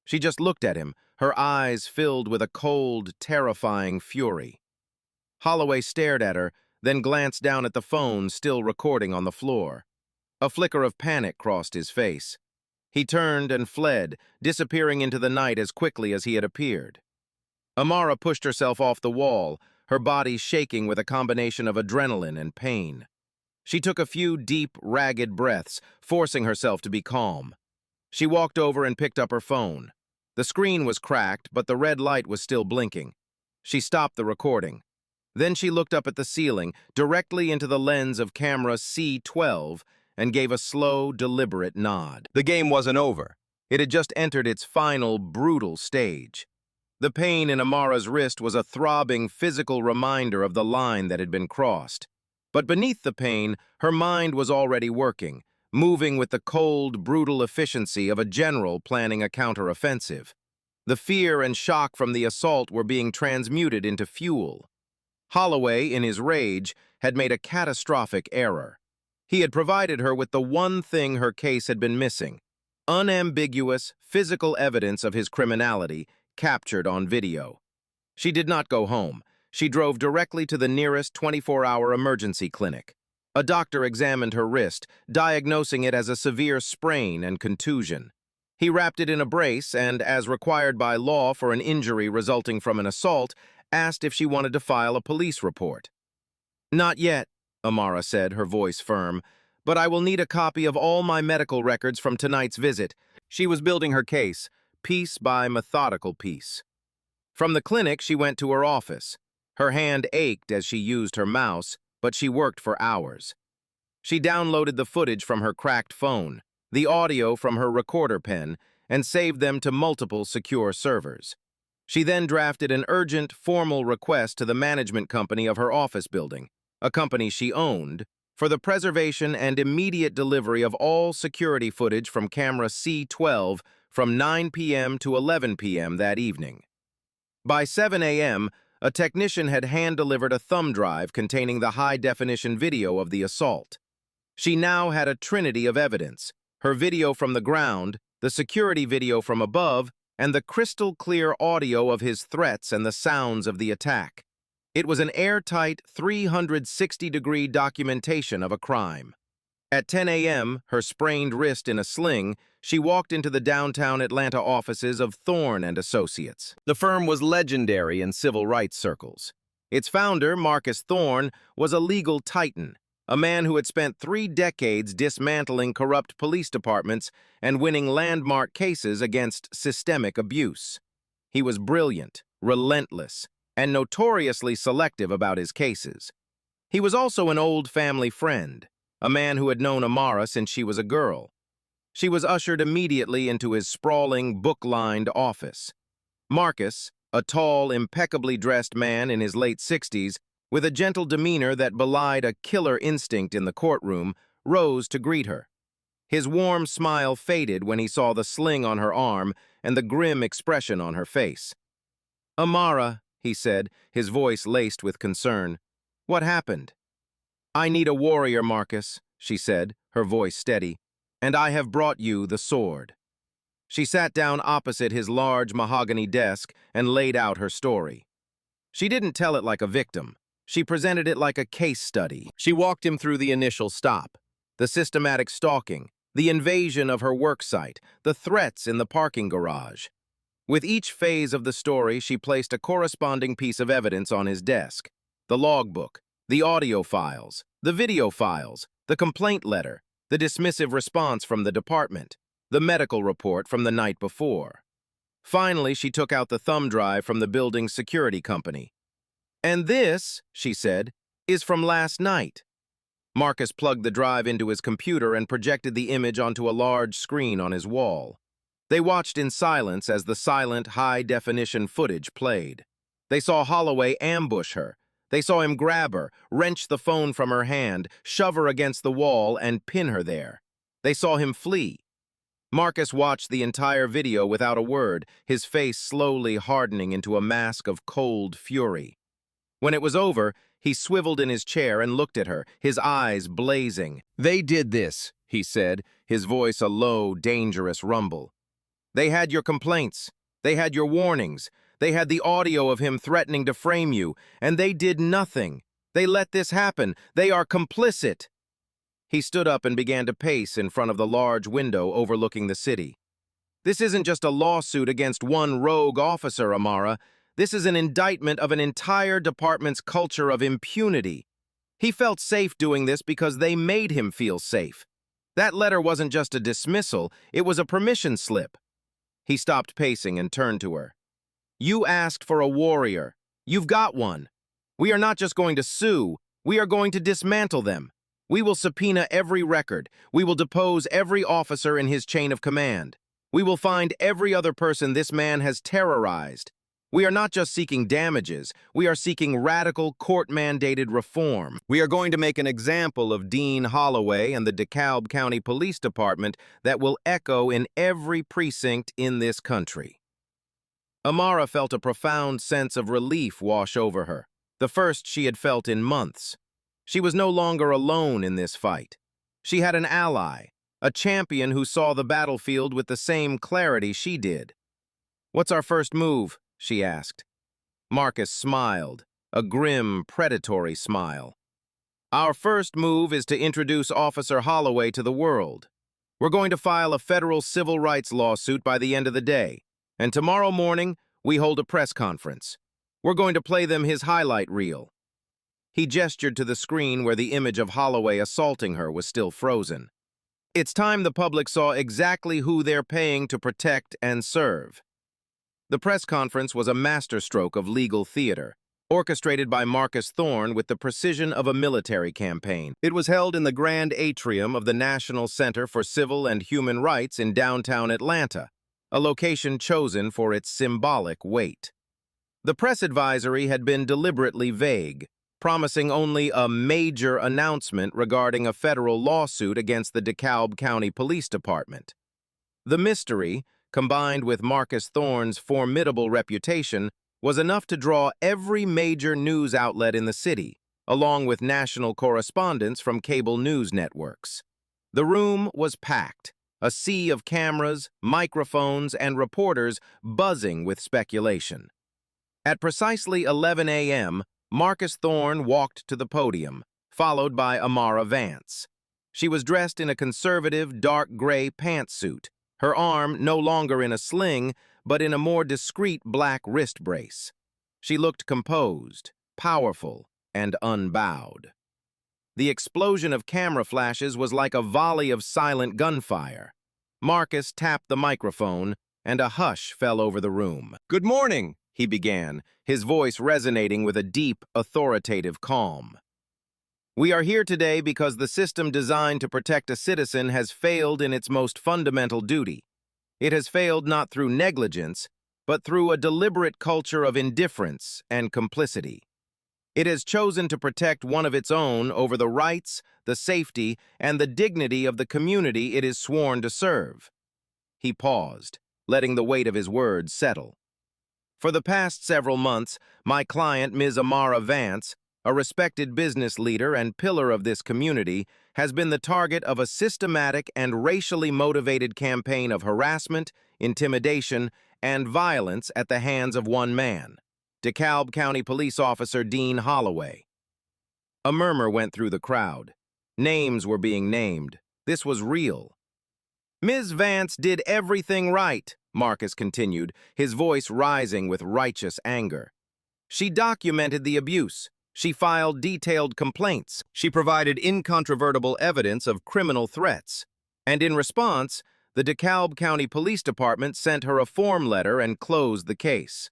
She just looked at him, her eyes filled with a cold, terrifying fury. Holloway stared at her, then glanced down at the phone still recording on the floor. A flicker of panic crossed his face. He turned and fled, disappearing into the night as quickly as he had appeared. Amara pushed herself off the wall, her body shaking with a combination of adrenaline and pain. She took a few deep, ragged breaths, forcing herself to be calm. She walked over and picked up her phone. The screen was cracked, but the red light was still blinking. She stopped the recording. Then she looked up at the ceiling, directly into the lens of camera C12, and gave a slow, deliberate nod. The game wasn't over. It had just entered its final, brutal stage. The pain in Amara's wrist was a throbbing, physical reminder of the line that had been crossed. But beneath the pain, her mind was already working, moving with the cold, brutal efficiency of a general planning a counteroffensive. The fear and shock from the assault were being transmuted into fuel. Holloway, in his rage, had made a catastrophic error. He had provided her with the one thing her case had been missing: unambiguous, physical evidence of his criminality, captured on video. She did not go home. She drove directly to the nearest 24-hour emergency clinic. A doctor examined her wrist, diagnosing it as a severe sprain and contusion. He wrapped it in a brace and, as required by law for an injury resulting from an assault, asked if she wanted to file a police report. "Not yet," Amara said, her voice firm, "but I will need a copy of all my medical records from tonight's visit." She was building her case, piece by methodical piece. From the clinic, she went to her office. Her hand ached as she used her mouse, but she worked for hours. She downloaded the footage from her cracked phone, the audio from her recorder pen, and saved them to multiple secure servers. She then drafted an urgent, formal request to the management company of her office building, a company she owned, for the preservation and immediate delivery of all security footage from camera C12 from 9 p.m. to 11 p.m. that evening. By 7 a.m., a technician had hand-delivered a thumb drive containing the high-definition video of the assault. She now had a trinity of evidence: her video from the ground, the security video from above, and the crystal-clear audio of his threats and the sounds of the attack. It was an airtight, 360-degree documentation of a crime. At 10 a.m., her sprained wrist in a sling, she walked into the downtown Atlanta offices of Thorne and Associates. The firm was legendary in civil rights circles. Its founder, Marcus Thorne, was a legal titan, a man who had spent 3 decades dismantling corrupt police departments and winning landmark cases against systemic abuse. He was brilliant, relentless, and notoriously selective about his cases. He was also an old family friend, a man who had known Amara since she was a girl. She was ushered immediately into his sprawling, book-lined office. Marcus, a tall, impeccably dressed man in his late 60s, with a gentle demeanor that belied a killer instinct in the courtroom, rose to greet her. His warm smile faded when he saw the sling on her arm and the grim expression on her face. "Amara," he said, his voice laced with concern, "what happened?" "I need a warrior, Marcus," she said, her voice steady, "and I have brought you the sword." She sat down opposite his large mahogany desk and laid out her story. She didn't tell it like a victim. She presented it like a case study. She walked him through the initial stop: the systematic stalking, the invasion of her worksite, the threats in the parking garage. With each phase of the story, she placed a corresponding piece of evidence on his desk: the logbook, the audio files, the video files, the complaint letter, the dismissive response from the department, the medical report from the night before. Finally, she took out the thumb drive from the building's security company. "And this," she said, "is from last night." Marcus plugged the drive into his computer and projected the image onto a large screen on his wall. They watched in silence as the silent, high-definition footage played. They saw Holloway ambush her. They saw him grab her, wrench the phone from her hand, shove her against the wall, and pin her there. They saw him flee. Marcus watched the entire video without a word, his face slowly hardening into a mask of cold fury. When it was over, he swiveled in his chair and looked at her, his eyes blazing. "They did this," he said, his voice a low, dangerous rumble. "They had your complaints. They had your warnings. They had the audio of him threatening to frame you, and they did nothing. They let this happen. They are complicit." He stood up and began to pace in front of the large window overlooking the city. "This isn't just a lawsuit against one rogue officer, Amara. This is an indictment of an entire department's culture of impunity. He felt safe doing this because they made him feel safe. That letter wasn't just a dismissal, it was a permission slip." He stopped pacing and turned to her. "You asked for a warrior. You've got one. We are not just going to sue, we are going to dismantle them. We will subpoena every record. We will depose every officer in his chain of command. We will find every other person this man has terrorized. We are not just seeking damages, we are seeking radical court-mandated reform. We are going to make an example of Dean Holloway and the DeKalb County Police Department that will echo in every precinct in this country." Amara felt a profound sense of relief wash over her, the first she had felt in months. She was no longer alone in this fight. She had an ally, a champion who saw the battlefield with the same clarity she did. "What's our first move?" she asked. Marcus smiled, a grim, predatory smile. "Our first move is to introduce Officer Holloway to the world. We're going to file a federal civil rights lawsuit by the end of the day, and tomorrow morning we hold a press conference. We're going to play them his highlight reel." He gestured to the screen where the image of Holloway assaulting her was still frozen. "It's time the public saw exactly who they're paying to protect and serve." The press conference was a masterstroke of legal theater, orchestrated by Marcus Thorne with the precision of a military campaign. It was held in the grand atrium of the National Center for Civil and Human Rights in downtown Atlanta, a location chosen for its symbolic weight. The press advisory had been deliberately vague, promising only a major announcement regarding a federal lawsuit against the DeKalb County Police Department. The mystery, combined with Marcus Thorne's formidable reputation, was enough to draw every major news outlet in the city, along with national correspondents from cable news networks. The room was packed, a sea of cameras, microphones, and reporters buzzing with speculation. At precisely 11 a.m., Marcus Thorne walked to the podium, followed by Amara Vance. She was dressed in a conservative, dark gray pantsuit, her arm no longer in a sling, but in a more discreet black wrist brace. She looked composed, powerful, and unbowed. The explosion of camera flashes was like a volley of silent gunfire. Marcus tapped the microphone, and a hush fell over the room. "Good morning," he began, his voice resonating with a deep, authoritative calm. "We are here today because the system designed to protect a citizen has failed in its most fundamental duty. It has failed not through negligence, but through a deliberate culture of indifference and complicity. It has chosen to protect one of its own over the rights, the safety, and the dignity of the community it is sworn to serve." He paused, letting the weight of his words settle. "For the past several months, my client, Ms. Amara Vance, a respected business leader and pillar of this community, has been the target of a systematic and racially motivated campaign of harassment, intimidation, and violence at the hands of one man, DeKalb County Police Officer Dean Holloway." A murmur went through the crowd. Names were being named. This was real. "Ms. Vance did everything right," Marcus continued, his voice rising with righteous anger. "She documented the abuse. She filed detailed complaints. She provided incontrovertible evidence of criminal threats. And in response, the DeKalb County Police Department sent her a form letter and closed the case.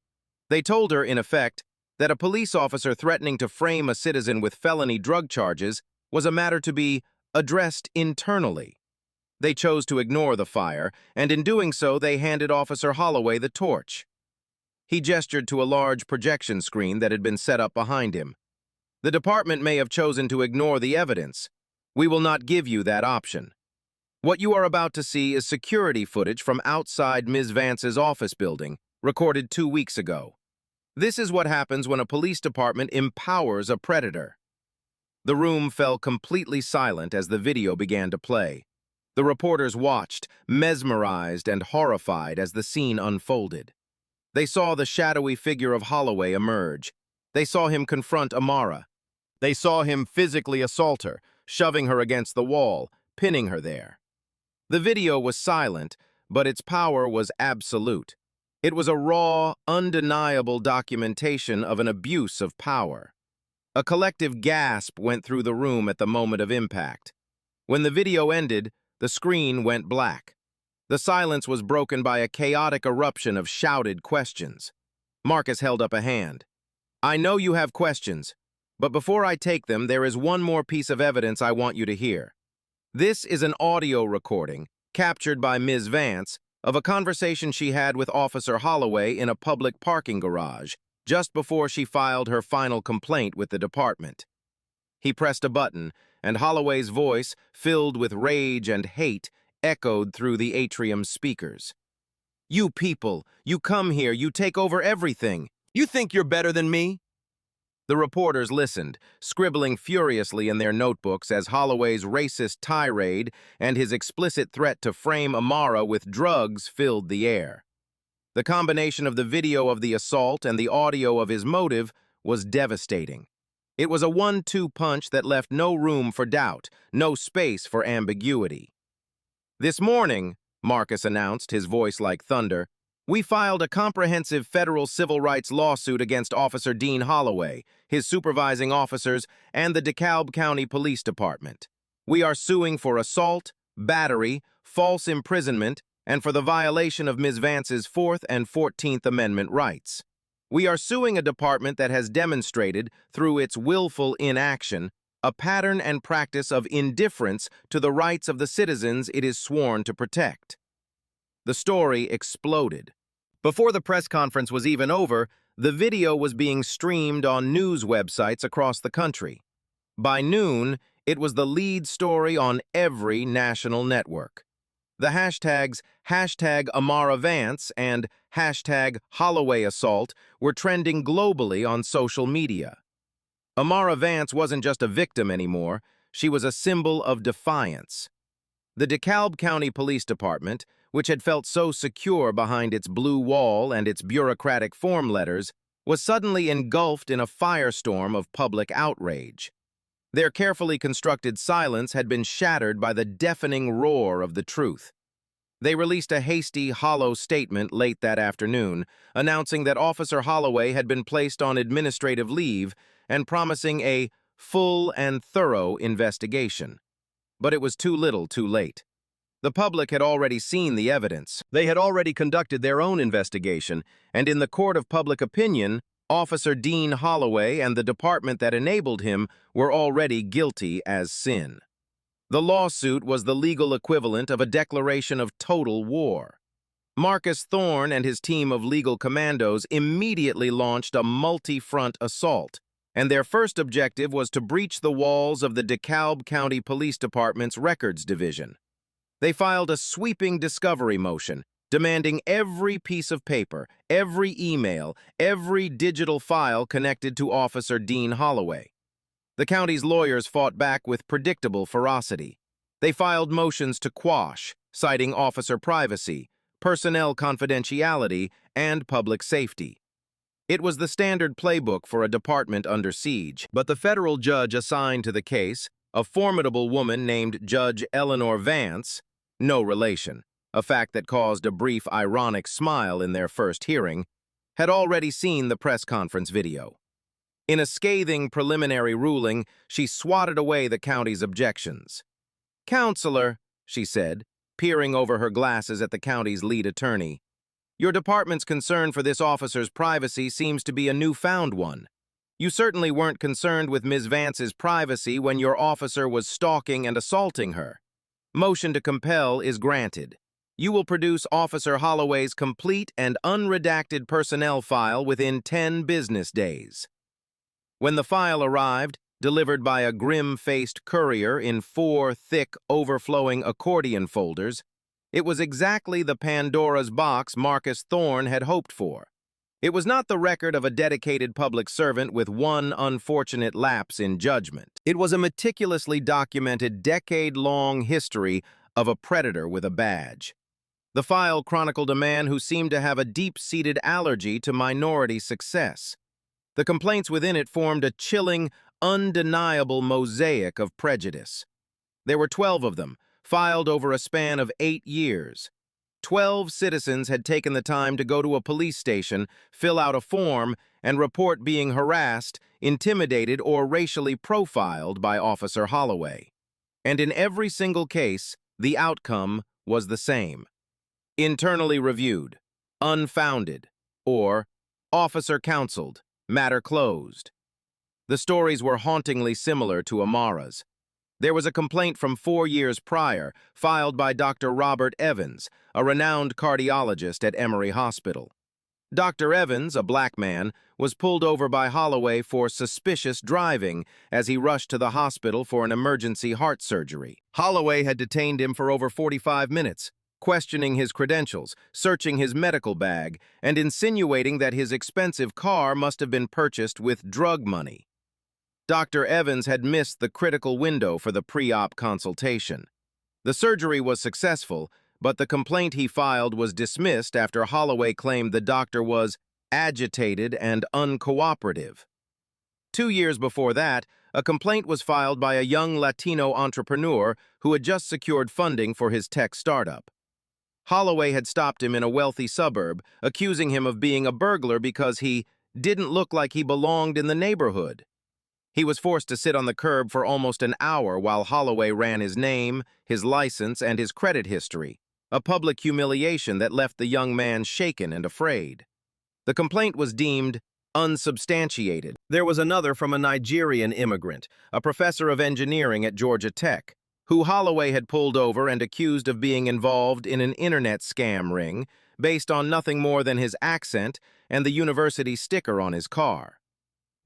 They told her, in effect, that a police officer threatening to frame a citizen with felony drug charges was a matter to be addressed internally. They chose to ignore the fire, and in doing so, they handed Officer Holloway the torch. He gestured to a large projection screen that had been set up behind him. "The department may have chosen to ignore the evidence. We will not give you that option. What you are about to see is security footage from outside Ms. Vance's office building, recorded 2 weeks ago. This is what happens when a police department empowers a predator. The room fell completely silent as the video began to play. The reporters watched, mesmerized and horrified as the scene unfolded. They saw the shadowy figure of Holloway emerge. They saw him confront Amara. They saw him physically assault her, shoving her against the wall, pinning her there. The video was silent, but its power was absolute. It was a raw, undeniable documentation of an abuse of power. A collective gasp went through the room at the moment of impact. When the video ended, the screen went black. The silence was broken by a chaotic eruption of shouted questions. Marcus held up a hand. "I know you have questions, but before I take them, there is one more piece of evidence I want you to hear. This is an audio recording, captured by Ms. Vance, of a conversation she had with Officer Holloway in a public parking garage, just before she filed her final complaint with the department." He pressed a button, and Holloway's voice, filled with rage and hate, echoed through the atrium's speakers. "You people, you come here, you take over everything. You think you're better than me?" The reporters listened, scribbling furiously in their notebooks as Holloway's racist tirade and his explicit threat to frame Amara with drugs filled the air. The combination of the video of the assault and the audio of his motive was devastating. It was a 1-2 punch that left no room for doubt, no space for ambiguity. "This morning," Marcus announced, his voice like thunder, "we filed a comprehensive federal civil rights lawsuit against Officer Dean Holloway, his supervising officers, and the DeKalb County Police Department. We are suing for assault, battery, false imprisonment, and for the violation of Ms. Vance's 4th and 14th Amendment rights. We are suing a department that has demonstrated, through its willful inaction, a pattern and practice of indifference to the rights of the citizens it is sworn to protect." The story exploded. Before the press conference was even over, the video was being streamed on news websites across the country. By noon, it was the lead story on every national network. The hashtags #AmaraVance and #HollowayAssault were trending globally on social media. Amara Vance wasn't just a victim anymore, she was a symbol of defiance. The DeKalb County Police Department, which had felt so secure behind its blue wall and its bureaucratic form letters, was suddenly engulfed in a firestorm of public outrage. Their carefully constructed silence had been shattered by the deafening roar of the truth. They released a hasty, hollow statement late that afternoon, announcing that Officer Holloway had been placed on administrative leave and promising a full and thorough investigation. But it was too little too late. The public had already seen the evidence. They had already conducted their own investigation, and in the court of public opinion, Officer Dean Holloway and the department that enabled him were already guilty as sin. The lawsuit was the legal equivalent of a declaration of total war. Marcus Thorne and his team of legal commandos immediately launched a multi-front assault, and their first objective was to breach the walls of the DeKalb County Police Department's Records Division. They filed a sweeping discovery motion, demanding every piece of paper, every email, every digital file connected to Officer Dean Holloway. The county's lawyers fought back with predictable ferocity. They filed motions to quash, citing officer privacy, personnel confidentiality, and public safety. It was the standard playbook for a department under siege, but the federal judge assigned to the case, a formidable woman named Judge Eleanor Vance, no relation, a fact that caused a brief ironic smile in their first hearing, had already seen the press conference video. In a scathing preliminary ruling, she swatted away the county's objections. "Counselor," she said, peering over her glasses at the county's lead attorney, "your department's concern for this officer's privacy seems to be a newfound one. You certainly weren't concerned with Ms. Vance's privacy when your officer was stalking and assaulting her. Motion to compel is granted. You will produce Officer Holloway's complete and unredacted personnel file within 10 business days." When the file arrived, delivered by a grim-faced courier in 4 thick, overflowing accordion folders, it was exactly the Pandora's box Marcus Thorne had hoped for. It was not the record of a dedicated public servant with one unfortunate lapse in judgment. It was a meticulously documented decade-long history of a predator with a badge. The file chronicled a man who seemed to have a deep-seated allergy to minority success. The complaints within it formed a chilling, undeniable mosaic of prejudice. There were 12 of them, filed over a span of 8 years. 12 citizens had taken the time to go to a police station, fill out a form, and report being harassed, intimidated, or racially profiled by Officer Holloway. And in every single case, the outcome was the same. Internally reviewed, unfounded, or officer counseled, matter closed. The stories were hauntingly similar to Amara's. There was a complaint from 4 years prior, filed by Dr. Robert Evans, a renowned cardiologist at Emory Hospital. Dr. Evans, a black man, was pulled over by Holloway for suspicious driving as he rushed to the hospital for an emergency heart surgery. Holloway had detained him for over 45 minutes, questioning his credentials, searching his medical bag, and insinuating that his expensive car must have been purchased with drug money. Dr. Evans had missed the critical window for the pre-op consultation. The surgery was successful, but the complaint he filed was dismissed after Holloway claimed the doctor was agitated and uncooperative. 2 years before that, a complaint was filed by a young Latino entrepreneur who had just secured funding for his tech startup. Holloway had stopped him in a wealthy suburb, accusing him of being a burglar because he didn't look like he belonged in the neighborhood. He was forced to sit on the curb for almost an hour while Holloway ran his name, his license, and his credit history, a public humiliation that left the young man shaken and afraid. The complaint was deemed unsubstantiated. There was another from a Nigerian immigrant, a professor of engineering at Georgia Tech, who Holloway had pulled over and accused of being involved in an internet scam ring based on nothing more than his accent and the university sticker on his car.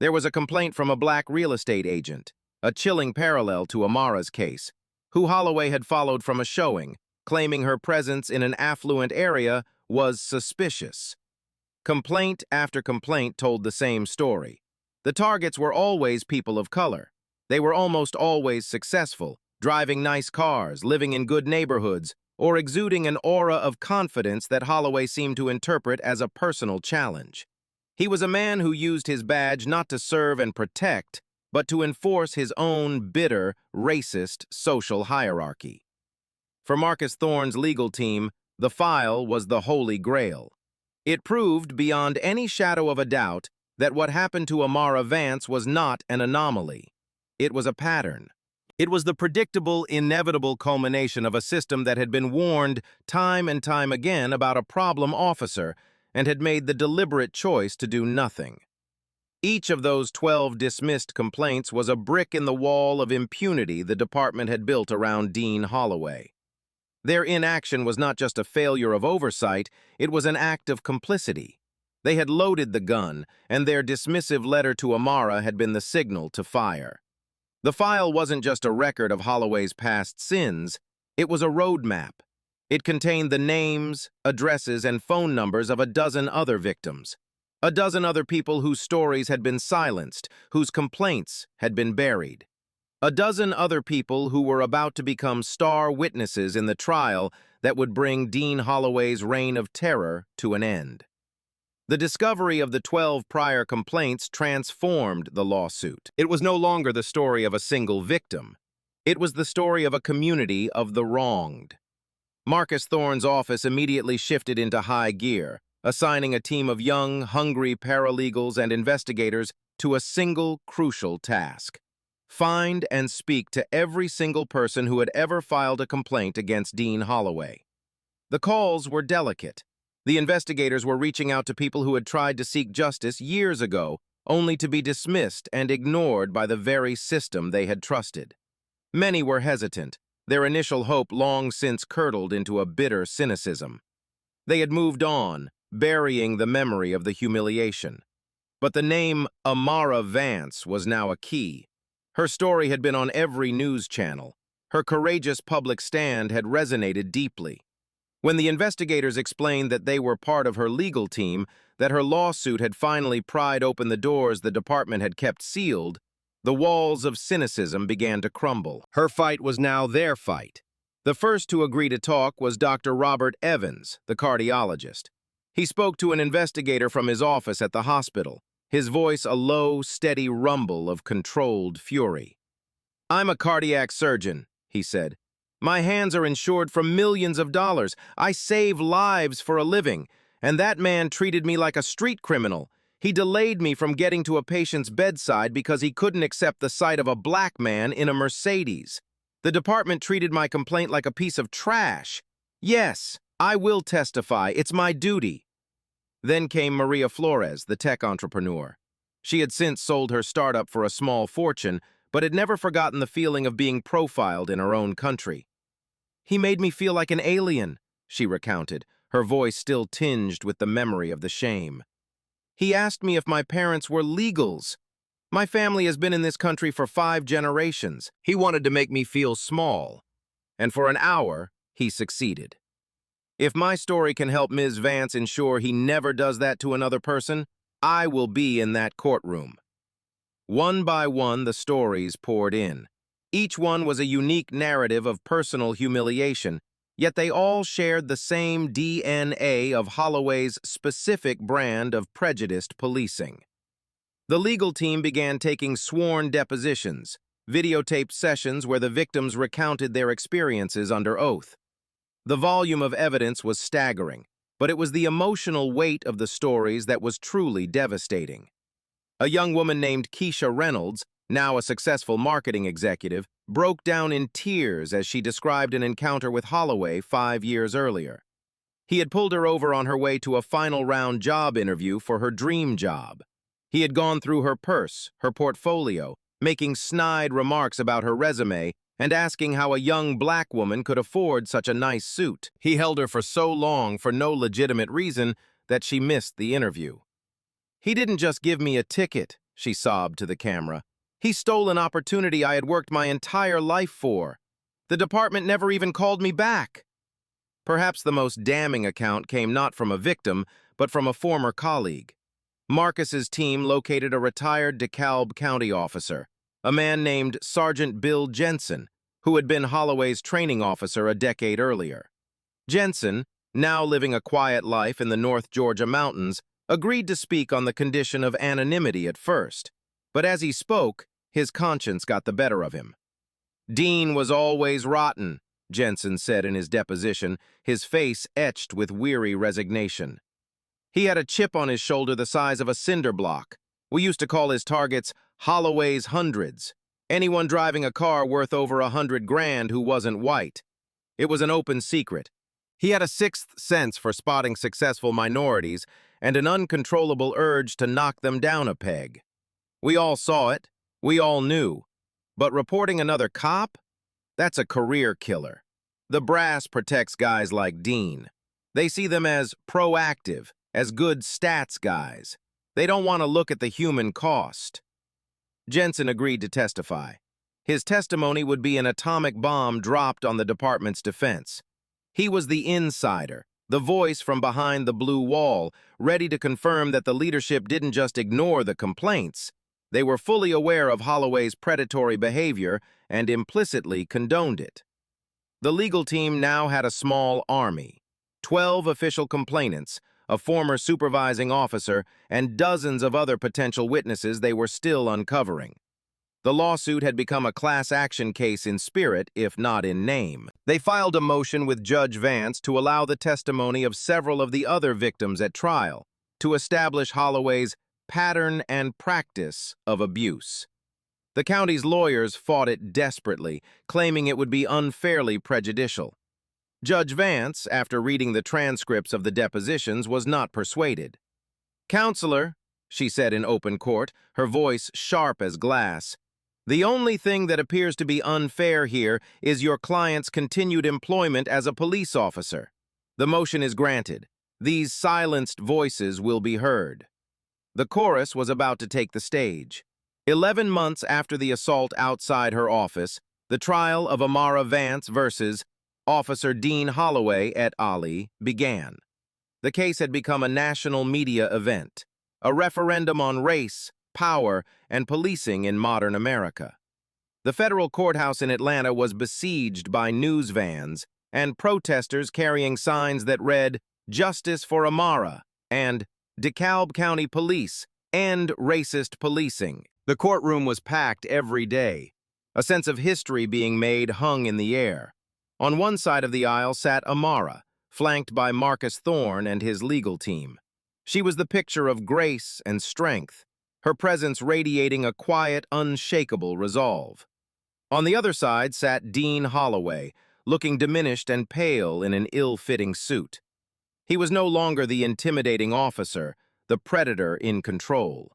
There was a complaint from a black real estate agent, a chilling parallel to Amara's case, who Holloway had followed from a showing, claiming her presence in an affluent area was suspicious. Complaint after complaint told the same story. The targets were always people of color. They were almost always successful, driving nice cars, living in good neighborhoods, or exuding an aura of confidence that Holloway seemed to interpret as a personal challenge. He was a man who used his badge not to serve and protect, but to enforce his own bitter, racist social hierarchy. For Marcus Thorne's legal team, the file was the Holy Grail. It proved beyond any shadow of a doubt that what happened to Amara Vance was not an anomaly. It was a pattern. It was the predictable, inevitable culmination of a system that had been warned time and time again about a problem officer and had made the deliberate choice to do nothing. Each of those 12 dismissed complaints was a brick in the wall of impunity the department had built around Dean Holloway. Their inaction was not just a failure of oversight, it was an act of complicity. They had loaded the gun, and their dismissive letter to Amara had been the signal to fire. The file wasn't just a record of Holloway's past sins, it was a roadmap. It contained the names, addresses, and phone numbers of a dozen other victims. A dozen other people whose stories had been silenced, whose complaints had been buried. A dozen other people who were about to become star witnesses in the trial that would bring Dean Holloway's reign of terror to an end. The discovery of the 12 prior complaints transformed the lawsuit. It was no longer the story of a single victim. It was the story of a community of the wronged. Marcus Thorne's office immediately shifted into high gear, assigning a team of young, hungry paralegals and investigators to a single crucial task: find and speak to every single person who had ever filed a complaint against Dean Holloway. The calls were delicate. The investigators were reaching out to people who had tried to seek justice years ago, only to be dismissed and ignored by the very system they had trusted. Many were hesitant, their initial hope long since curdled into a bitter cynicism. They had moved on, burying the memory of the humiliation. But the name Amara Vance was now a key. Her story had been on every news channel. Her courageous public stand had resonated deeply. When the investigators explained that they were part of her legal team, that her lawsuit had finally pried open the doors the department had kept sealed, the walls of cynicism began to crumble. Her fight was now their fight. The first to agree to talk was Dr. Robert Evans, the cardiologist. He spoke to an investigator from his office at the hospital, his voice a low, steady rumble of controlled fury. "I'm a cardiac surgeon," he said. "My hands are insured for millions of dollars. I save lives for a living, and that man treated me like a street criminal. He delayed me from getting to a patient's bedside because he couldn't accept the sight of a black man in a Mercedes. The department treated my complaint like a piece of trash. Yes, I will testify. It's my duty." Then came Maria Flores, the tech entrepreneur. She had since sold her startup for a small fortune, but had never forgotten the feeling of being profiled in her own country. "He made me feel like an alien," she recounted, her voice still tinged with the memory of the shame. "He asked me if my parents were legals. My family has been in this country for 5 generations. He wanted to make me feel small. And for an hour, he succeeded. If my story can help Ms. Vance ensure he never does that to another person, I will be in that courtroom." One by one, the stories poured in. Each one was a unique narrative of personal humiliation, yet they all shared the same DNA of Holloway's specific brand of prejudiced policing. The legal team began taking sworn depositions, videotaped sessions where the victims recounted their experiences under oath. The volume of evidence was staggering, but it was the emotional weight of the stories that was truly devastating. A young woman named Keisha Reynolds, now a successful marketing executive, broke down in tears as she described an encounter with Holloway 5 years earlier. He had pulled her over on her way to a final round job interview for her dream job. He had gone through her purse, her portfolio, making snide remarks about her resume and asking how a young black woman could afford such a nice suit. He held her for so long for no legitimate reason that she missed the interview. "He didn't just give me a ticket," she sobbed to the camera. "He stole an opportunity I had worked my entire life for. The department never even called me back." Perhaps the most damning account came not from a victim, but from a former colleague. Marcus's team located a retired DeKalb County officer, a man named Sergeant Bill Jensen, who had been Holloway's training officer a decade earlier. Jensen, now living a quiet life in the North Georgia mountains, agreed to speak on the condition of anonymity at first, but as he spoke, his conscience got the better of him. "Dean was always rotten," Jensen said in his deposition, his face etched with weary resignation. "He had a chip on his shoulder the size of a cinder block. We used to call his targets Holloway's Hundreds. Anyone driving a car worth over $100,000 who wasn't white. It was an open secret. He had a sixth sense for spotting successful minorities and an uncontrollable urge to knock them down a peg. We all saw it. We all knew. But reporting another cop? That's a career killer. The brass protects guys like Dean. They see them as proactive, as good stats guys. They don't want to look at the human cost." Jensen agreed to testify. His testimony would be an atomic bomb dropped on the department's defense. He was the insider, the voice from behind the blue wall, ready to confirm that the leadership didn't just ignore the complaints. They were fully aware of Holloway's predatory behavior and implicitly condoned it. The legal team now had a small army, 12 official complainants, a former supervising officer, and dozens of other potential witnesses they were still uncovering. The lawsuit had become a class action case in spirit, if not in name. They filed a motion with Judge Vance to allow the testimony of several of the other victims at trial, to establish Holloway's pattern and practice of abuse. The county's lawyers fought it desperately, claiming it would be unfairly prejudicial. Judge Vance, after reading the transcripts of the depositions, was not persuaded. "Counselor," she said in open court, her voice sharp as glass, "the only thing that appears to be unfair here is your client's continued employment as a police officer. The motion is granted. These silenced voices will be heard." The chorus was about to take the stage. 11 months after the assault outside her office, the trial of Amara Vance versus Officer Dean Holloway et al. Began. The case had become a national media event, a referendum on race, power, and policing in modern America. The federal courthouse in Atlanta was besieged by news vans and protesters carrying signs that read, "Justice for Amara," and "DeKalb County Police, End Racist Policing." The courtroom was packed every day. A sense of history being made hung in the air. On one side of the aisle sat Amara, flanked by Marcus Thorne and his legal team. She was the picture of grace and strength, her presence radiating a quiet, unshakable resolve. On the other side sat Dean Holloway, looking diminished and pale in an ill-fitting suit. He was no longer the intimidating officer, the predator in control.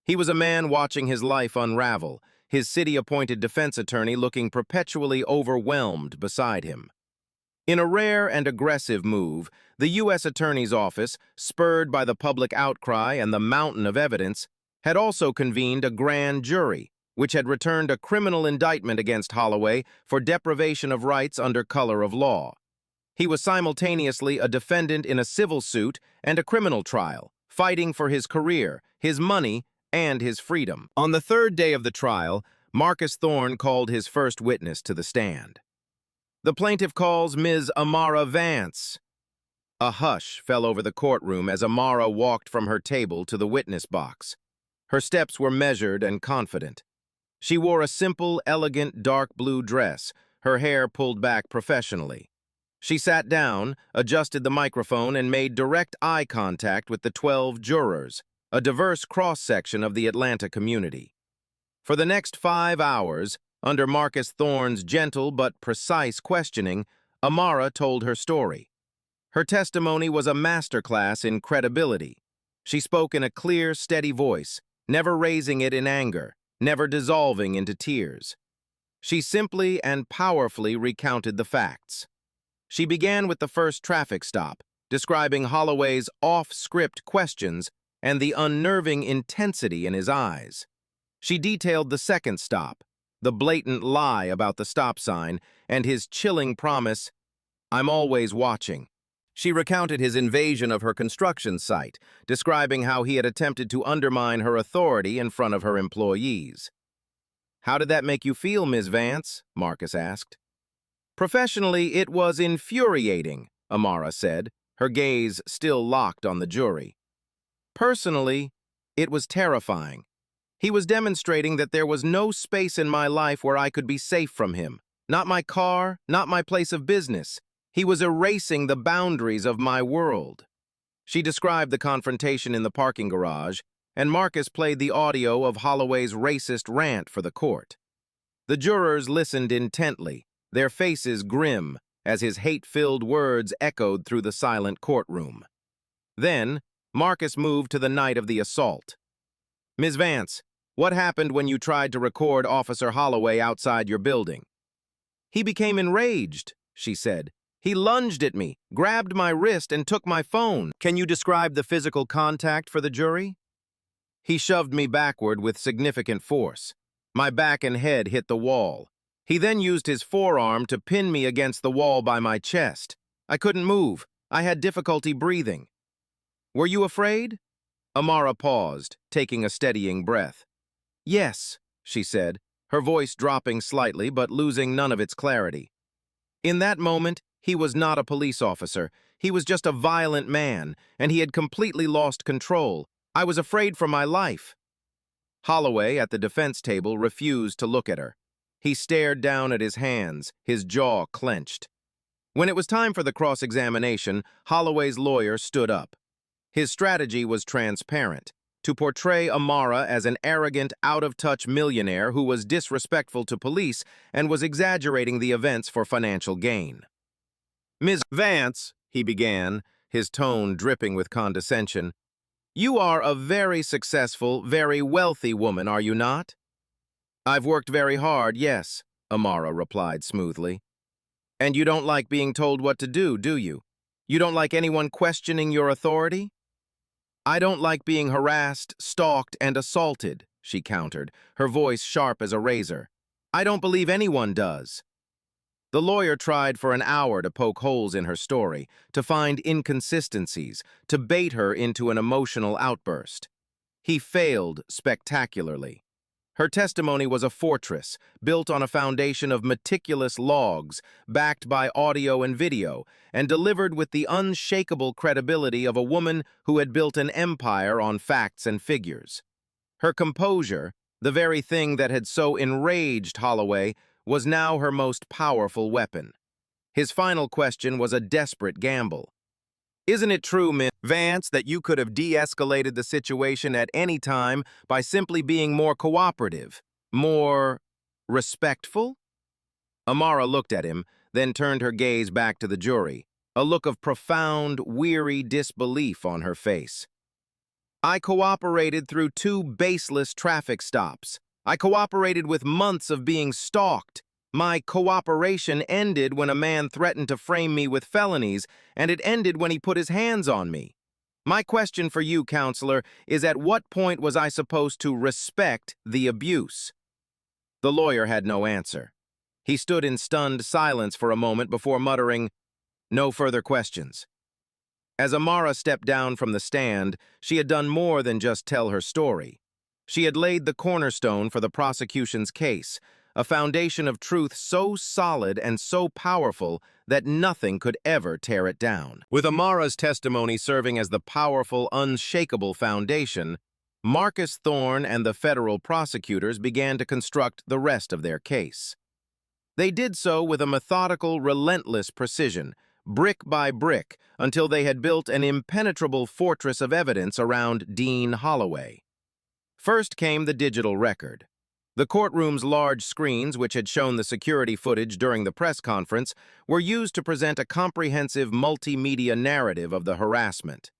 He was a man watching his life unravel, his city-appointed defense attorney looking perpetually overwhelmed beside him. In a rare and aggressive move, the U.S. Attorney's Office, spurred by the public outcry and the mountain of evidence, had also convened a grand jury, which had returned a criminal indictment against Holloway for deprivation of rights under color of law. He was simultaneously a defendant in a civil suit and a criminal trial, fighting for his career, his money, and his freedom. On the third day of the trial, Marcus Thorne called his first witness to the stand. The plaintiff calls Ms. Amara Vance. A hush fell over the courtroom as Amara walked from her table to the witness box. Her steps were measured and confident. She wore a simple, elegant, dark blue dress, her hair pulled back professionally. She sat down, adjusted the microphone, and made direct eye contact with the 12 jurors, a diverse cross-section of the Atlanta community. For the next 5 hours, under Marcus Thorne's gentle but precise questioning, Amara told her story. Her testimony was a masterclass in credibility. She spoke in a clear, steady voice, never raising it in anger, never dissolving into tears. She simply and powerfully recounted the facts. She began with the first traffic stop, describing Holloway's off-script questions and the unnerving intensity in his eyes. She detailed the second stop, the blatant lie about the stop sign, and his chilling promise, "I'm always watching." She recounted his invasion of her construction site, describing how he had attempted to undermine her authority in front of her employees. "How did that make you feel, Ms. Vance?" Marcus asked. "Professionally, it was infuriating," Amara said, her gaze still locked on the jury. "Personally, it was terrifying. He was demonstrating that there was no space in my life where I could be safe from him. Not my car, not my place of business. He was erasing the boundaries of my world." She described the confrontation in the parking garage, and Marcus played the audio of Holloway's racist rant for the court. The jurors listened intently, their faces grim, as his hate-filled words echoed through the silent courtroom. Then, Marcus moved to the night of the assault. "Ms. Vance, what happened when you tried to record Officer Holloway outside your building?" "He became enraged," she said. "He lunged at me, grabbed my wrist, and took my phone." "Can you describe the physical contact for the jury?" "He shoved me backward with significant force. My back and head hit the wall. He then used his forearm to pin me against the wall by my chest. I couldn't move. I had difficulty breathing." "Were you afraid?" Amara paused, taking a steadying breath. "Yes," she said, her voice dropping slightly but losing none of its clarity. In that moment, he was not a police officer. He was just a violent man, and he had completely lost control. I was afraid for my life. Holloway, at the defense table, refused to look at her. He stared down at his hands, his jaw clenched. When it was time for the cross-examination, Holloway's lawyer stood up. His strategy was transparent: to portray Amara as an arrogant, out-of-touch millionaire who was disrespectful to police and was exaggerating the events for financial gain. "Ms. Vance," he began, his tone dripping with condescension, "you are a very successful, very wealthy woman, are you not?" "I've worked very hard, yes," Amara replied smoothly. "And you don't like being told what to do you? You don't like anyone questioning your authority?" "I don't like being harassed, stalked, and assaulted," she countered, her voice sharp as a razor. "I don't believe anyone does." The lawyer tried for an hour to poke holes in her story, to find inconsistencies, to bait her into an emotional outburst. He failed spectacularly. Her testimony was a fortress, built on a foundation of meticulous logs, backed by audio and video, and delivered with the unshakable credibility of a woman who had built an empire on facts and figures. Her composure, the very thing that had so enraged Holloway, was now her most powerful weapon. His final question was a desperate gamble. Isn't it true, Miss Vance, that you could have de-escalated the situation at any time by simply being more cooperative, more respectful? Amara looked at him, then turned her gaze back to the jury, a look of profound, weary disbelief on her face. I cooperated through 2 baseless traffic stops. I cooperated with months of being stalked. My cooperation ended when a man threatened to frame me with felonies, and it ended when he put his hands on me. My question for you, counselor, is at what point was I supposed to respect the abuse? The lawyer had no answer. He stood in stunned silence for a moment before muttering, "No further questions." As Amara stepped down from the stand, she had done more than just tell her story. She had laid the cornerstone for the prosecution's case, a foundation of truth so solid and so powerful that nothing could ever tear it down. With Amara's testimony serving as the powerful, unshakable foundation, Marcus Thorne and the federal prosecutors began to construct the rest of their case. They did so with a methodical, relentless precision, brick by brick, until they had built an impenetrable fortress of evidence around Dean Holloway. First came the digital record. The courtroom's large screens, which had shown the security footage during the press conference, were used to present a comprehensive multimedia narrative of the harassment.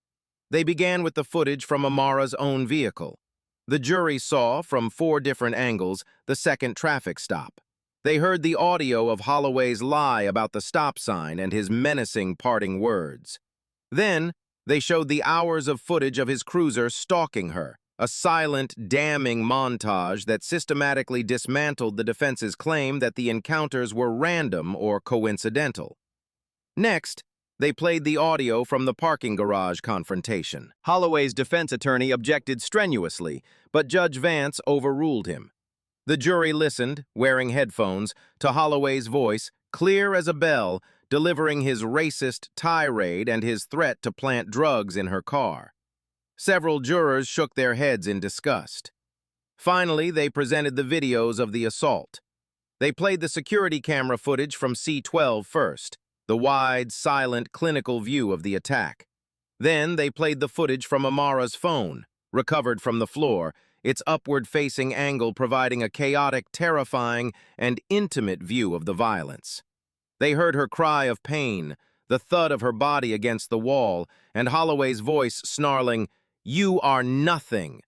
They began with the footage from Amara's own vehicle. The jury saw, from 4 different angles, the second traffic stop. They heard the audio of Holloway's lie about the stop sign and his menacing parting words. Then, they showed the hours of footage of his cruiser stalking her, a silent, damning montage that systematically dismantled the defense's claim that the encounters were random or coincidental. Next, they played the audio from the parking garage confrontation. Holloway's defense attorney objected strenuously, but Judge Vance overruled him. The jury listened, wearing headphones, to Holloway's voice, clear as a bell, delivering his racist tirade and his threat to plant drugs in her car. Several jurors shook their heads in disgust. Finally, they presented the videos of the assault. They played the security camera footage from C-12 first, the wide, silent, clinical view of the attack. Then they played the footage from Amara's phone, recovered from the floor, its upward-facing angle providing a chaotic, terrifying, and intimate view of the violence. They heard her cry of pain, the thud of her body against the wall, and Holloway's voice snarling, "You are nothing."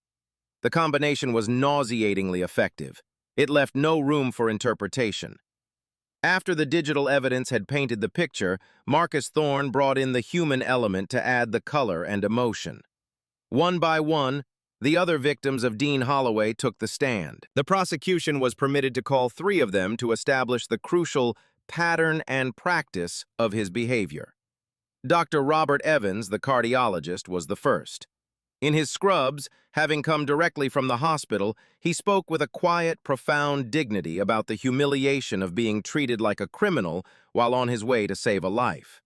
The combination was nauseatingly effective. It left no room for interpretation. After the digital evidence had painted the picture, Marcus Thorne brought in the human element to add the color and emotion. One by one, the other victims of Dean Holloway took the stand. The prosecution was permitted to call 3 of them to establish the crucial pattern and practice of his behavior. Dr. Robert Evans, the cardiologist, was the first. In his scrubs, having come directly from the hospital, he spoke with a quiet, profound dignity about the humiliation of being treated like a criminal while on his way to save a life.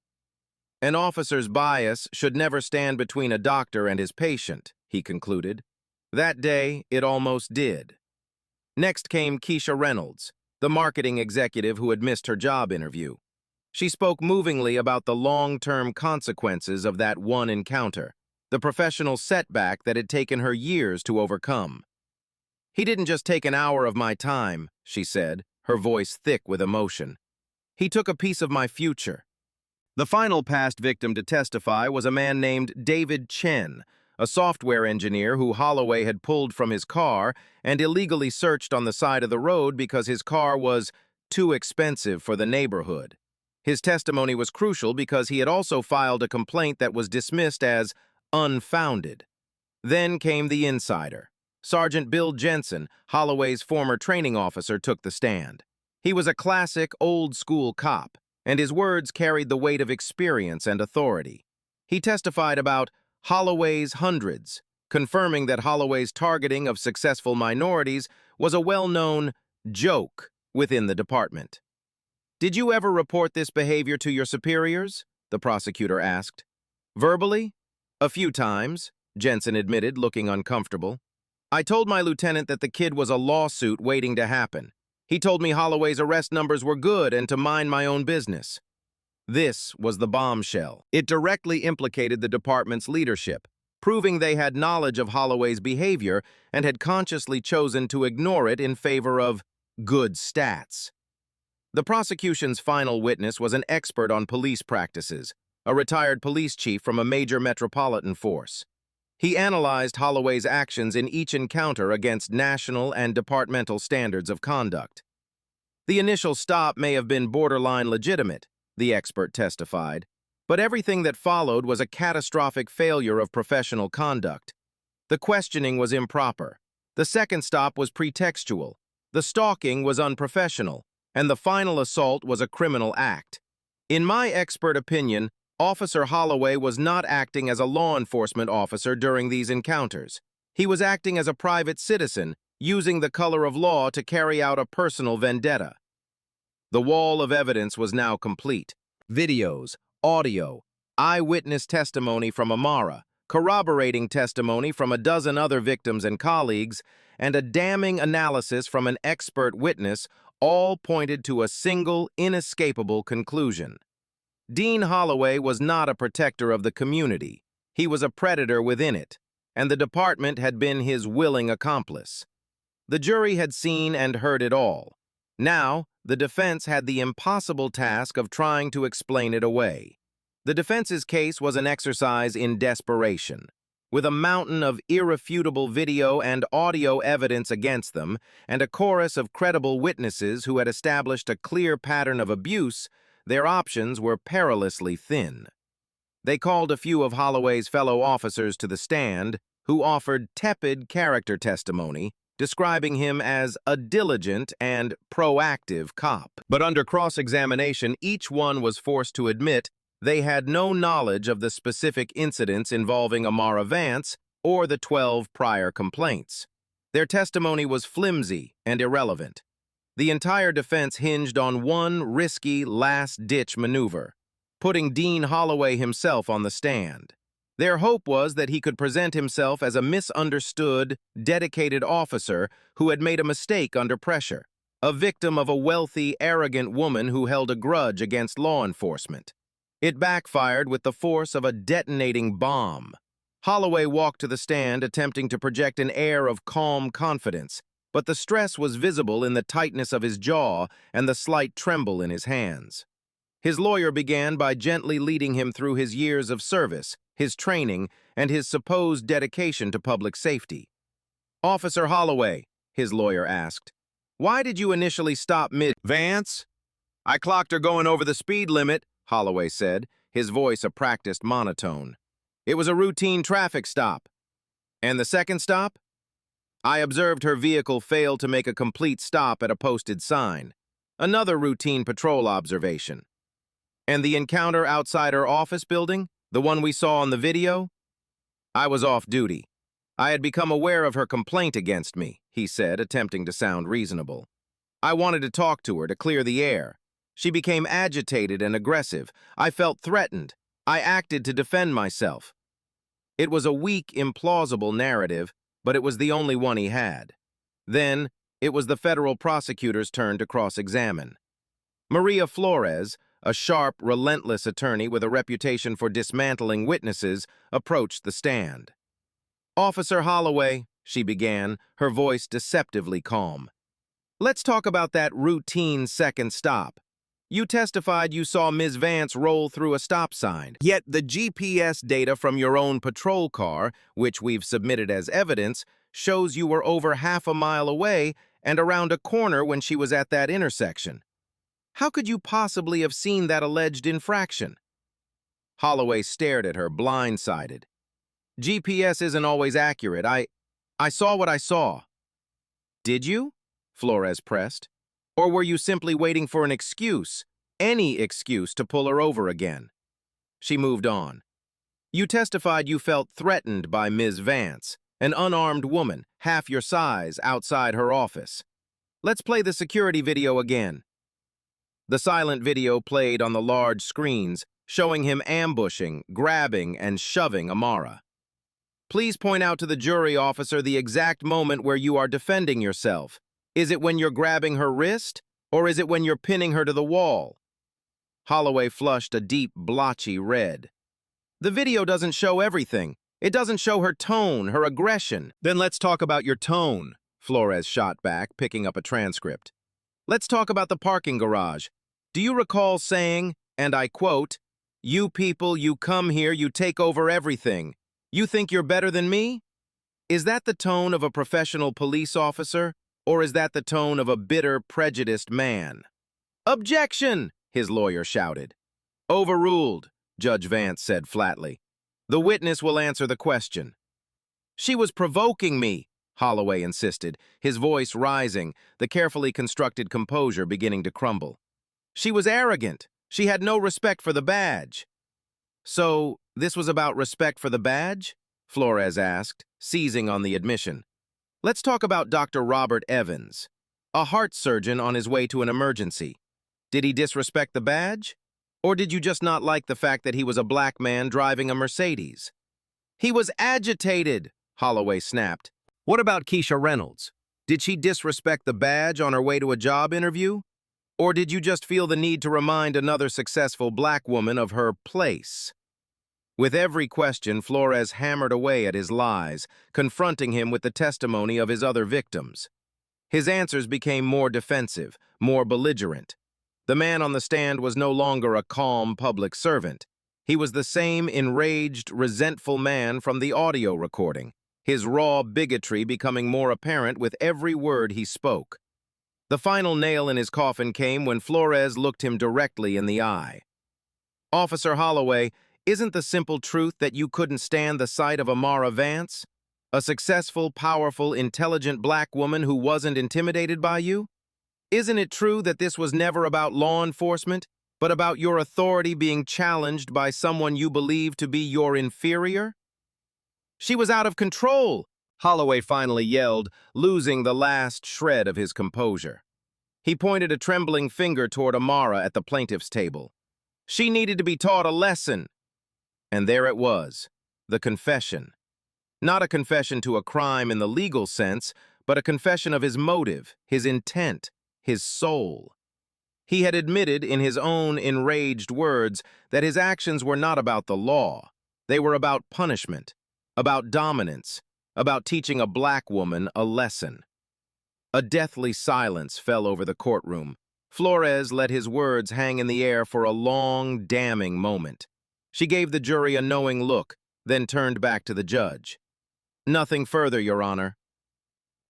An officer's bias should never stand between a doctor and his patient, he concluded. That day, it almost did. Next came Keisha Reynolds, the marketing executive who had missed her job interview. She spoke movingly about the long-term consequences of that one encounter, the professional setback that had taken her years to overcome. "He didn't just take an hour of my time," she said, her voice thick with emotion. "He took a piece of my future." The final past victim to testify was a man named David Chen, a software engineer who Holloway had pulled from his car and illegally searched on the side of the road because his car was too expensive for the neighborhood. His testimony was crucial because he had also filed a complaint that was dismissed as unfounded. Then came the insider. Sergeant Bill Jensen, Holloway's former training officer, took the stand. He was a classic, old-school cop, and his words carried the weight of experience and authority. He testified about Holloway's hundreds, confirming that Holloway's targeting of successful minorities was a well-known joke within the department. "Did you ever report this behavior to your superiors?" the prosecutor asked. "Verbally?" "A few times," Jensen admitted, looking uncomfortable. "I told my lieutenant that the kid was a lawsuit waiting to happen. He told me Holloway's arrest numbers were good and to mind my own business." This was the bombshell. It directly implicated the department's leadership, proving they had knowledge of Holloway's behavior and had consciously chosen to ignore it in favor of good stats. The prosecution's final witness was an expert on police practices, a retired police chief from a major metropolitan force. He analyzed Holloway's actions in each encounter against national and departmental standards of conduct. "The initial stop may have been borderline legitimate," the expert testified, "but everything that followed was a catastrophic failure of professional conduct. The questioning was improper. The second stop was pretextual. The stalking was unprofessional, and the final assault was a criminal act. In my expert opinion, Officer Holloway was not acting as a law enforcement officer during these encounters. He was acting as a private citizen, using the color of law to carry out a personal vendetta." The wall of evidence was now complete. Videos, audio, eyewitness testimony from Amara, corroborating testimony from a dozen other victims and colleagues, and a damning analysis from an expert witness all pointed to a single, inescapable conclusion. Dean Holloway was not a protector of the community. He was a predator within it, and the department had been his willing accomplice. The jury had seen and heard it all. Now, the defense had the impossible task of trying to explain it away. The defense's case was an exercise in desperation. With a mountain of irrefutable video and audio evidence against them, and a chorus of credible witnesses who had established a clear pattern of abuse, their options were perilously thin. They called a few of Holloway's fellow officers to the stand, who offered tepid character testimony, describing him as a diligent and proactive cop. But under cross-examination, each one was forced to admit they had no knowledge of the specific incidents involving Amara Vance or the 12 prior complaints. Their testimony was flimsy and irrelevant. The entire defense hinged on one risky last-ditch maneuver, putting Dean Holloway himself on the stand. Their hope was that he could present himself as a misunderstood, dedicated officer who had made a mistake under pressure, a victim of a wealthy, arrogant woman who held a grudge against law enforcement. It backfired with the force of a detonating bomb. Holloway walked to the stand attempting to project an air of calm confidence, but the stress was visible in the tightness of his jaw and the slight tremble in his hands. His lawyer began by gently leading him through his years of service, his training, and his supposed dedication to public safety. "Officer Holloway," his lawyer asked, "why did you initially stop Vance?" "I clocked her going over the speed limit," Holloway said, his voice a practiced monotone. "It was a routine traffic stop." "And the second stop?" "I observed her vehicle fail to make a complete stop at a posted sign. Another routine patrol observation." "And the encounter outside her office building? The one we saw on the video?" "I was off duty. I had become aware of her complaint against me," he said, attempting to sound reasonable. "I wanted to talk to her to clear the air. She became agitated and aggressive. I felt threatened. I acted to defend myself." It was a weak, implausible narrative, but it was the only one he had. Then, it was the federal prosecutor's turn to cross-examine. Maria Flores, a sharp, relentless attorney with a reputation for dismantling witnesses, approached the stand. "Officer Holloway," she began, her voice deceptively calm. "Let's talk about that routine second stop. You testified you saw Ms. Vance roll through a stop sign. Yet the GPS data from your own patrol car, which we've submitted as evidence, shows you were over half a mile away and around a corner when she was at that intersection. How could you possibly have seen that alleged infraction?" Holloway stared at her, blindsided. "GPS isn't always accurate. I saw what I saw." "Did you?" Flores pressed. Or were you simply waiting for an excuse, any excuse, to pull her over again? She moved on. You testified you felt threatened by Ms. Vance, an unarmed woman, half your size, outside her office. Let's play the security video again. The silent video played on the large screens, showing him ambushing, grabbing, and shoving Amara. Please point out to the jury officer the exact moment where you are defending yourself. Is it when you're grabbing her wrist, or is it when you're pinning her to the wall? Holloway flushed a deep, blotchy red. The video doesn't show everything. It doesn't show her tone, her aggression. Then let's talk about your tone, Flores shot back, picking up a transcript. Let's talk about the parking garage. Do you recall saying, and I quote, "You people, you come here, you take over everything. You think you're better than me?" Is that the tone of a professional police officer, or is that the tone of a bitter, prejudiced man? Objection! His lawyer shouted. Overruled, Judge Vance said flatly. The witness will answer the question. She was provoking me, Holloway insisted, his voice rising, the carefully constructed composure beginning to crumble. She was arrogant. She had no respect for the badge. So, this was about respect for the badge? Flores asked, seizing on the admission. Let's talk about Dr. Robert Evans, a heart surgeon on his way to an emergency. Did he disrespect the badge? Or did you just not like the fact that he was a black man driving a Mercedes? He was agitated, Holloway snapped. What about Keisha Reynolds? Did she disrespect the badge on her way to a job interview? Or did you just feel the need to remind another successful black woman of her place? With every question, Flores hammered away at his lies, confronting him with the testimony of his other victims. His answers became more defensive, more belligerent. The man on the stand was no longer a calm public servant. He was the same enraged, resentful man from the audio recording, his raw bigotry becoming more apparent with every word he spoke. The final nail in his coffin came when Flores looked him directly in the eye. Officer Holloway, isn't the simple truth that you couldn't stand the sight of Amara Vance? A successful, powerful, intelligent black woman who wasn't intimidated by you? Isn't it true that this was never about law enforcement, but about your authority being challenged by someone you believed to be your inferior? She was out of control, Holloway finally yelled, losing the last shred of his composure. He pointed a trembling finger toward Amara at the plaintiff's table. She needed to be taught a lesson. And there it was, the confession. Not a confession to a crime in the legal sense, but a confession of his motive, his intent, his soul. He had admitted in his own enraged words that his actions were not about the law. They were about punishment, about dominance, about teaching a black woman a lesson. A deathly silence fell over the courtroom. Flores let his words hang in the air for a long, damning moment. She gave the jury a knowing look, then turned back to the judge. Nothing further, Your Honor.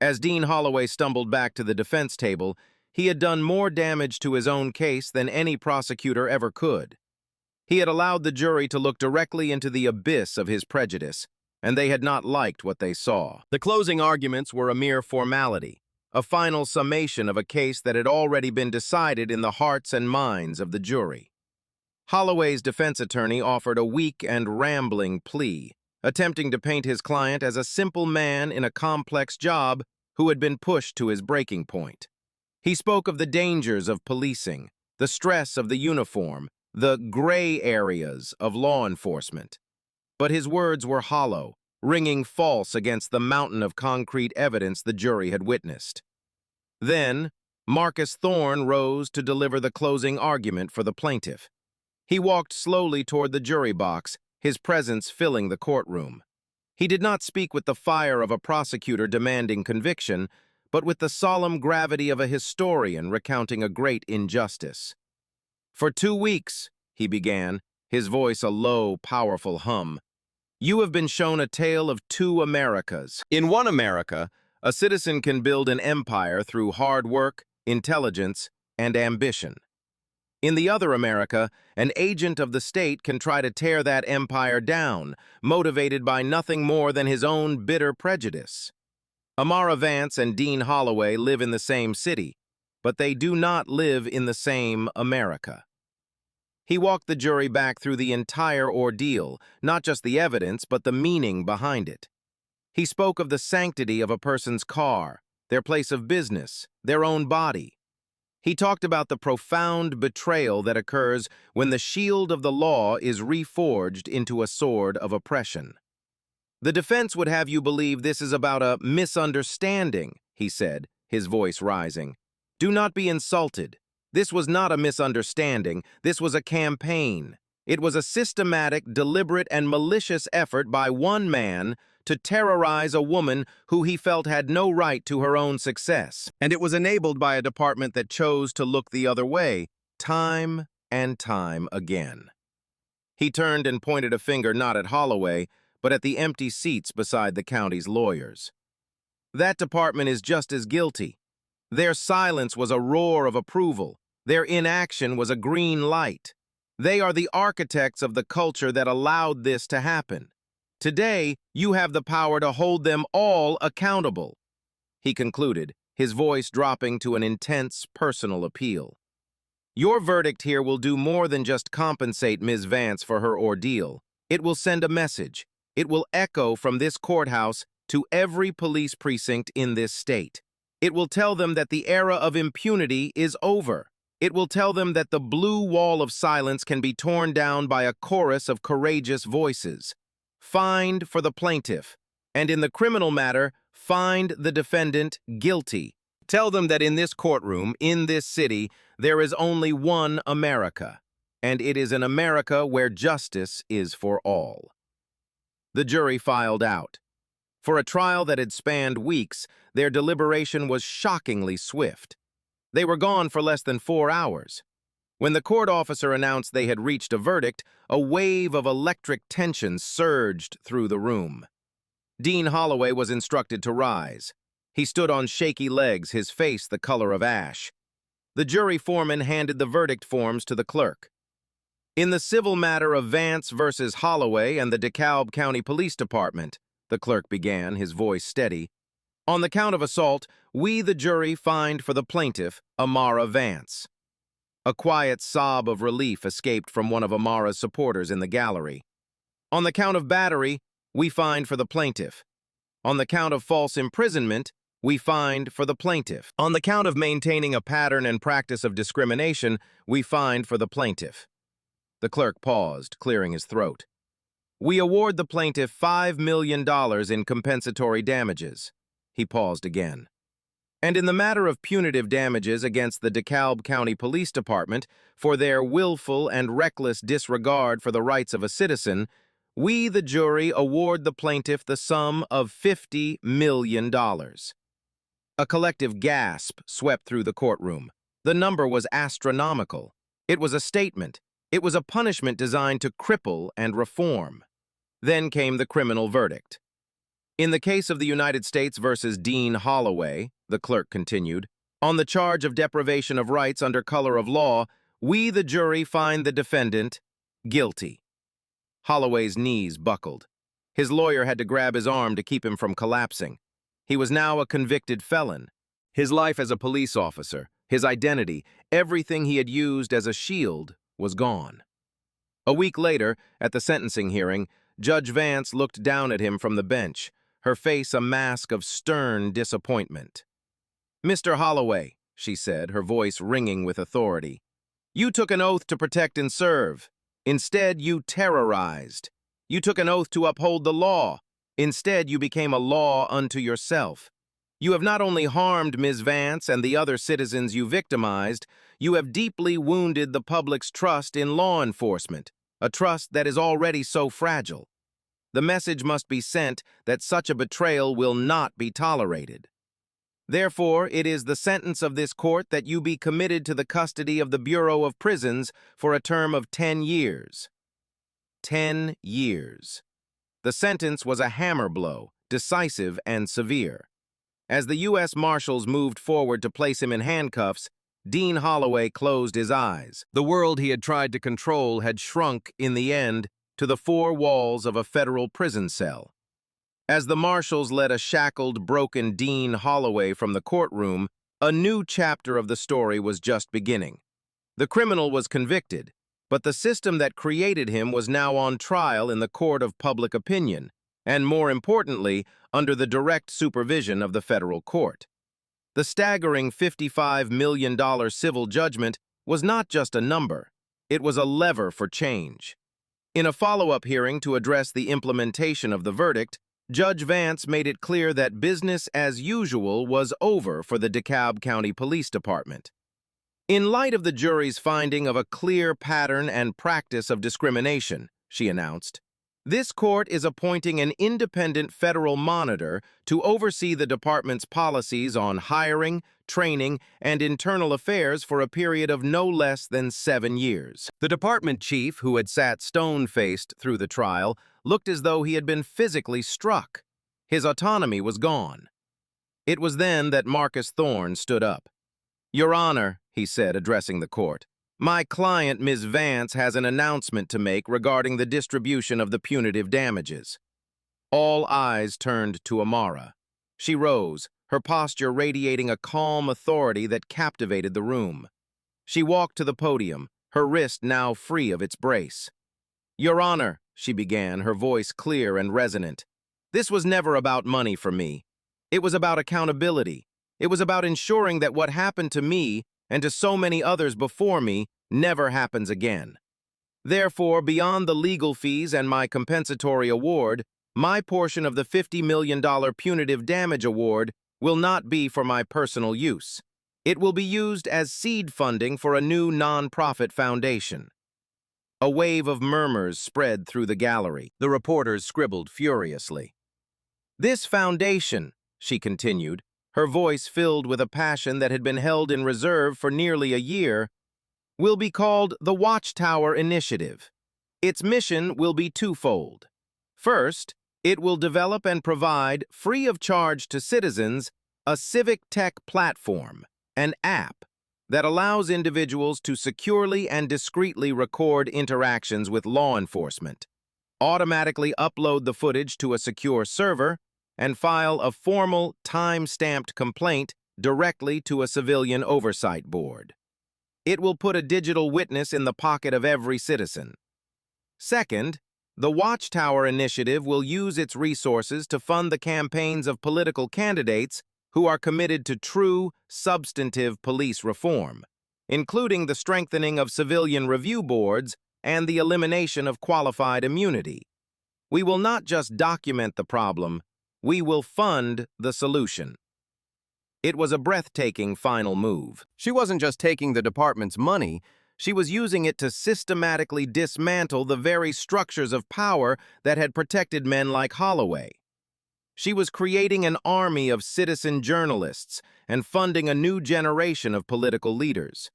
As Dean Holloway stumbled back to the defense table, he had done more damage to his own case than any prosecutor ever could. He had allowed the jury to look directly into the abyss of his prejudice, and they had not liked what they saw. The closing arguments were a mere formality, a final summation of a case that had already been decided in the hearts and minds of the jury. Holloway's defense attorney offered a weak and rambling plea, attempting to paint his client as a simple man in a complex job who had been pushed to his breaking point. He spoke of the dangers of policing, the stress of the uniform, the gray areas of law enforcement. But his words were hollow, ringing false against the mountain of concrete evidence the jury had witnessed. Then, Marcus Thorne rose to deliver the closing argument for the plaintiff. He walked slowly toward the jury box, his presence filling the courtroom. He did not speak with the fire of a prosecutor demanding conviction, but with the solemn gravity of a historian recounting a great injustice. For 2 weeks, he began, his voice a low, powerful hum, you have been shown a tale of 2 Americas. In one America, a citizen can build an empire through hard work, intelligence, and ambition. In the other America, an agent of the state can try to tear that empire down, motivated by nothing more than his own bitter prejudice. Amara Vance and Dean Holloway live in the same city. but they do not live in the same America. He walked the jury back through the entire ordeal, not just the evidence, but the meaning behind it. He spoke of the sanctity of a person's car, their place of business, their own body. He talked about the profound betrayal that occurs when the shield of the law is reforged into a sword of oppression. The defense would have you believe this is about a misunderstanding, he said, his voice rising. Do not be insulted. This was not a misunderstanding. This was a campaign. It was a systematic, deliberate, and malicious effort by one man to terrorize a woman who he felt had no right to her own success. And it was enabled by a department that chose to look the other way, time and time again. He turned and pointed a finger not at Holloway, but at the empty seats beside the county's lawyers. That department is just as guilty. Their silence was a roar of approval. Their inaction was a green light. They are the architects of the culture that allowed this to happen. Today, you have the power to hold them all accountable, he concluded, his voice dropping to an intense personal appeal. Your verdict here will do more than just compensate Ms. Vance for her ordeal. It will send a message. It will echo from this courthouse to every police precinct in this state. It will tell them that the era of impunity is over. It will tell them that the blue wall of silence can be torn down by a chorus of courageous voices. Find for the plaintiff, and in the criminal matter, find the defendant guilty. Tell them that in this courtroom, in this city, there is only one America, and it is an America where justice is for all. The jury filed out. For a trial that had spanned weeks, their deliberation was shockingly swift. They were gone for less than 4 hours. When the court officer announced they had reached a verdict, a wave of electric tension surged through the room. Dean Holloway was instructed to rise. He stood on shaky legs, his face the color of ash. The jury foreman handed the verdict forms to the clerk. In the civil matter of Vance versus Holloway and the DeKalb County Police Department, the clerk began, his voice steady, on the count of assault, we, the jury, find for the plaintiff, Amara Vance. A quiet sob of relief escaped from one of Amara's supporters in the gallery. On the count of battery, we find for the plaintiff. On the count of false imprisonment, we find for the plaintiff. On the count of maintaining a pattern and practice of discrimination, we find for the plaintiff. The clerk paused, clearing his throat. We award the plaintiff $5 million in compensatory damages. He paused again. And in the matter of punitive damages against the DeKalb County Police Department for their willful and reckless disregard for the rights of a citizen, we, the jury, award the plaintiff the sum of $50 million. A collective gasp swept through the courtroom. The number was astronomical. It was a statement. It was a punishment designed to cripple and reform. Then came the criminal verdict. In the case of the United States versus Dean Holloway, the clerk continued, on the charge of deprivation of rights under color of law, we, the jury, find the defendant guilty. Holloway's knees buckled. His lawyer had to grab his arm to keep him from collapsing. He was now a convicted felon. His life as a police officer, his identity, everything he had used as a shield was gone. A week later, at the sentencing hearing, Judge Vance looked down at him from the bench, her face a mask of stern disappointment. Mr. Holloway, she said, her voice ringing with authority, you took an oath to protect and serve. Instead, you terrorized. You took an oath to uphold the law. Instead, you became a law unto yourself. You have not only harmed Ms. Vance and the other citizens you victimized, you have deeply wounded the public's trust in law enforcement, a trust that is already so fragile. The message must be sent that such a betrayal will not be tolerated. Therefore, it is the sentence of this court that you be committed to the custody of the Bureau of Prisons for a term of 10 years. 10 years. The sentence was a hammer blow, decisive and severe. As the U.S. Marshals moved forward to place him in handcuffs, Dean Holloway closed his eyes. The world he had tried to control had shrunk, in the end, to the 4 walls of a federal prison cell. As the marshals led a shackled, broken Dean Holloway from the courtroom, A new chapter of the story was just beginning. The criminal was convicted, but the system that created him was now on trial in the court of public opinion, and more importantly, under the direct supervision of the federal court. The staggering $55 million civil judgment was not just a number, it was a lever for change. In a follow-up hearing to address the implementation of the verdict, Judge Vance made it clear that business as usual was over for the DeKalb County Police Department. In light of the jury's finding of a clear pattern and practice of discrimination, she announced, this court is appointing an independent federal monitor to oversee the department's policies on hiring, training, and internal affairs for a period of no less than 7 years. The department chief, who had sat stone-faced through the trial, looked as though he had been physically struck. His autonomy was gone. It was then that Marcus Thorne stood up. "Your Honor," he said, addressing the court, "my client, Ms. Vance, has an announcement to make regarding the distribution of the punitive damages." All eyes turned to Amara. She rose, her posture radiating a calm authority that captivated the room. She walked to the podium, her wrist now free of its brace. "Your Honor," she began, her voice clear and resonant, "this was never about money for me. It was about accountability. It was about ensuring that what happened to me and to so many others before me never happens again. Therefore, beyond the legal fees and my compensatory award, my portion of the $50 million punitive damage award will not be for my personal use. It will be used as seed funding for a new non-profit foundation." A wave of murmurs spread through the gallery. The reporters scribbled furiously. "This foundation," she continued, her voice filled with a passion that had been held in reserve for nearly a year, "will be called the Watchtower Initiative. Its mission will be twofold. First, it will develop and provide, free of charge to citizens, a civic tech platform, an app, that allows individuals to securely and discreetly record interactions with law enforcement, automatically upload the footage to a secure server, and file a formal, time-stamped complaint directly to a civilian oversight board. It will put a digital witness in the pocket of every citizen. Second, the Watchtower Initiative will use its resources to fund the campaigns of political candidates who are committed to true, substantive police reform, including the strengthening of civilian review boards and the elimination of qualified immunity. We will not just document the problem, we will fund the solution." It was a breathtaking final move. She wasn't just taking the department's money, she was using it to systematically dismantle the very structures of power that had protected men like Holloway. She was creating an army of citizen journalists and funding a new generation of political leaders.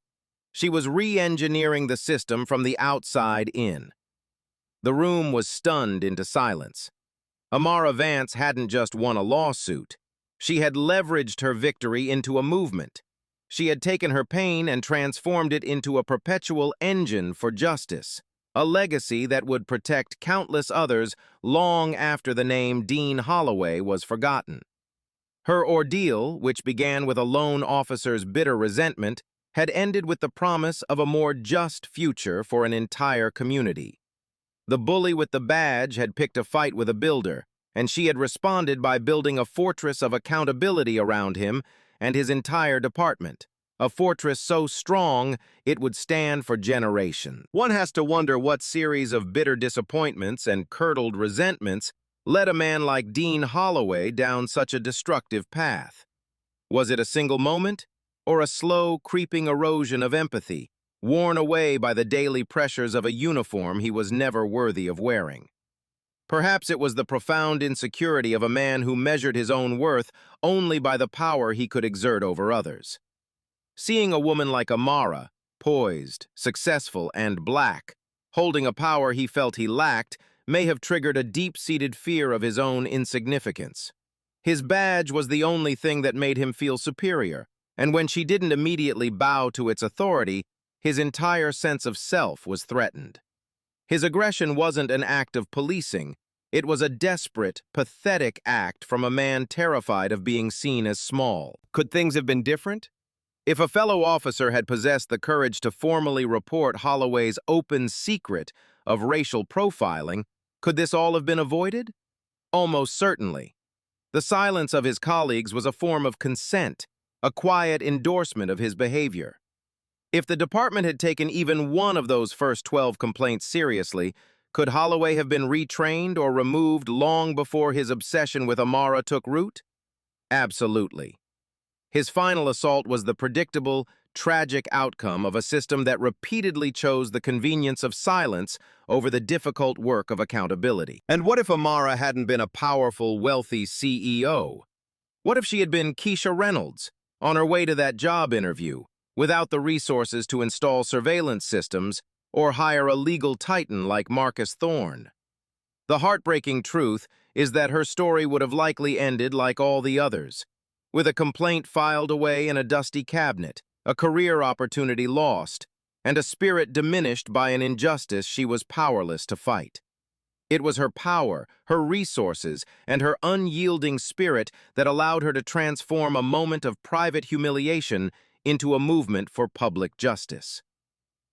She was re-engineering the system from the outside in. The room was stunned into silence. Amara Vance hadn't just won a lawsuit. She had leveraged her victory into a movement. She had taken her pain and transformed it into a perpetual engine for justice, a legacy that would protect countless others long after the name Dean Holloway was forgotten. Her ordeal, which began with a lone officer's bitter resentment, had ended with the promise of a more just future for an entire community. The bully with the badge had picked a fight with a builder, and she had responded by building a fortress of accountability around him and his entire department, a fortress so strong it would stand for generations. One has to wonder what series of bitter disappointments and curdled resentments led a man like Dean Holloway down such a destructive path. Was it a single moment, or a slow, creeping erosion of empathy, worn away by the daily pressures of a uniform he was never worthy of wearing? Perhaps it was the profound insecurity of a man who measured his own worth only by the power he could exert over others. Seeing a woman like Amara, poised, successful, and black, holding a power he felt he lacked, may have triggered a deep-seated fear of his own insignificance. His badge was the only thing that made him feel superior, and when she didn't immediately bow to its authority, his entire sense of self was threatened. His aggression wasn't an act of policing, It was a desperate, pathetic act from a man terrified of being seen as small. Could things have been different? If a fellow officer had possessed the courage to formally report Holloway's open secret of racial profiling, could this all have been avoided? Almost certainly. The silence of his colleagues was a form of consent, a quiet endorsement of his behavior. If the department had taken even one of those first 12 complaints seriously, could Holloway have been retrained or removed long before his obsession with Amara took root? Absolutely. His final assault was the predictable, tragic outcome of a system that repeatedly chose the convenience of silence over the difficult work of accountability. And what if Amara hadn't been a powerful, wealthy CEO? What if she had been Keisha Reynolds, on her way to that job interview, without the resources to install surveillance systems or hire a legal titan like Marcus Thorne? The heartbreaking truth is that her story would have likely ended like all the others, with a complaint filed away in a dusty cabinet, a career opportunity lost, and a spirit diminished by an injustice she was powerless to fight. It was her power, her resources, and her unyielding spirit that allowed her to transform a moment of private humiliation into a movement for public justice.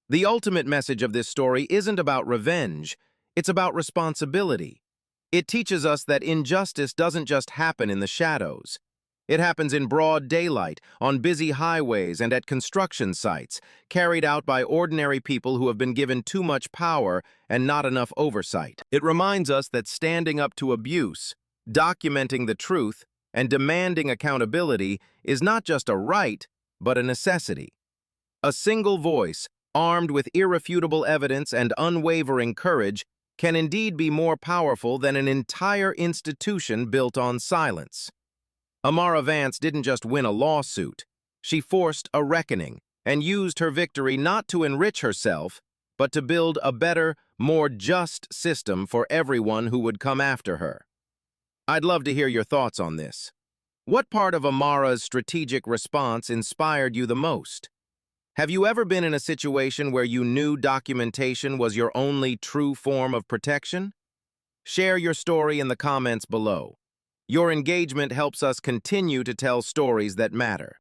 The ultimate message of this story isn't about revenge, it's about responsibility. It teaches us that injustice doesn't just happen in the shadows. It happens in broad daylight, on busy highways and at construction sites, carried out by ordinary people who have been given too much power and not enough oversight. It reminds us that standing up to abuse, documenting the truth, and demanding accountability is not just a right, but a necessity. A single voice, armed with irrefutable evidence and unwavering courage, can indeed be more powerful than an entire institution built on silence. Amara Vance didn't just win a lawsuit. She forced a reckoning and used her victory not to enrich herself, but to build a better, more just system for everyone who would come after her. I'd love to hear your thoughts on this. What part of Amara's strategic response inspired you the most? Have you ever been in a situation where you knew documentation was your only true form of protection? Share your story in the comments below. Your engagement helps us continue to tell stories that matter.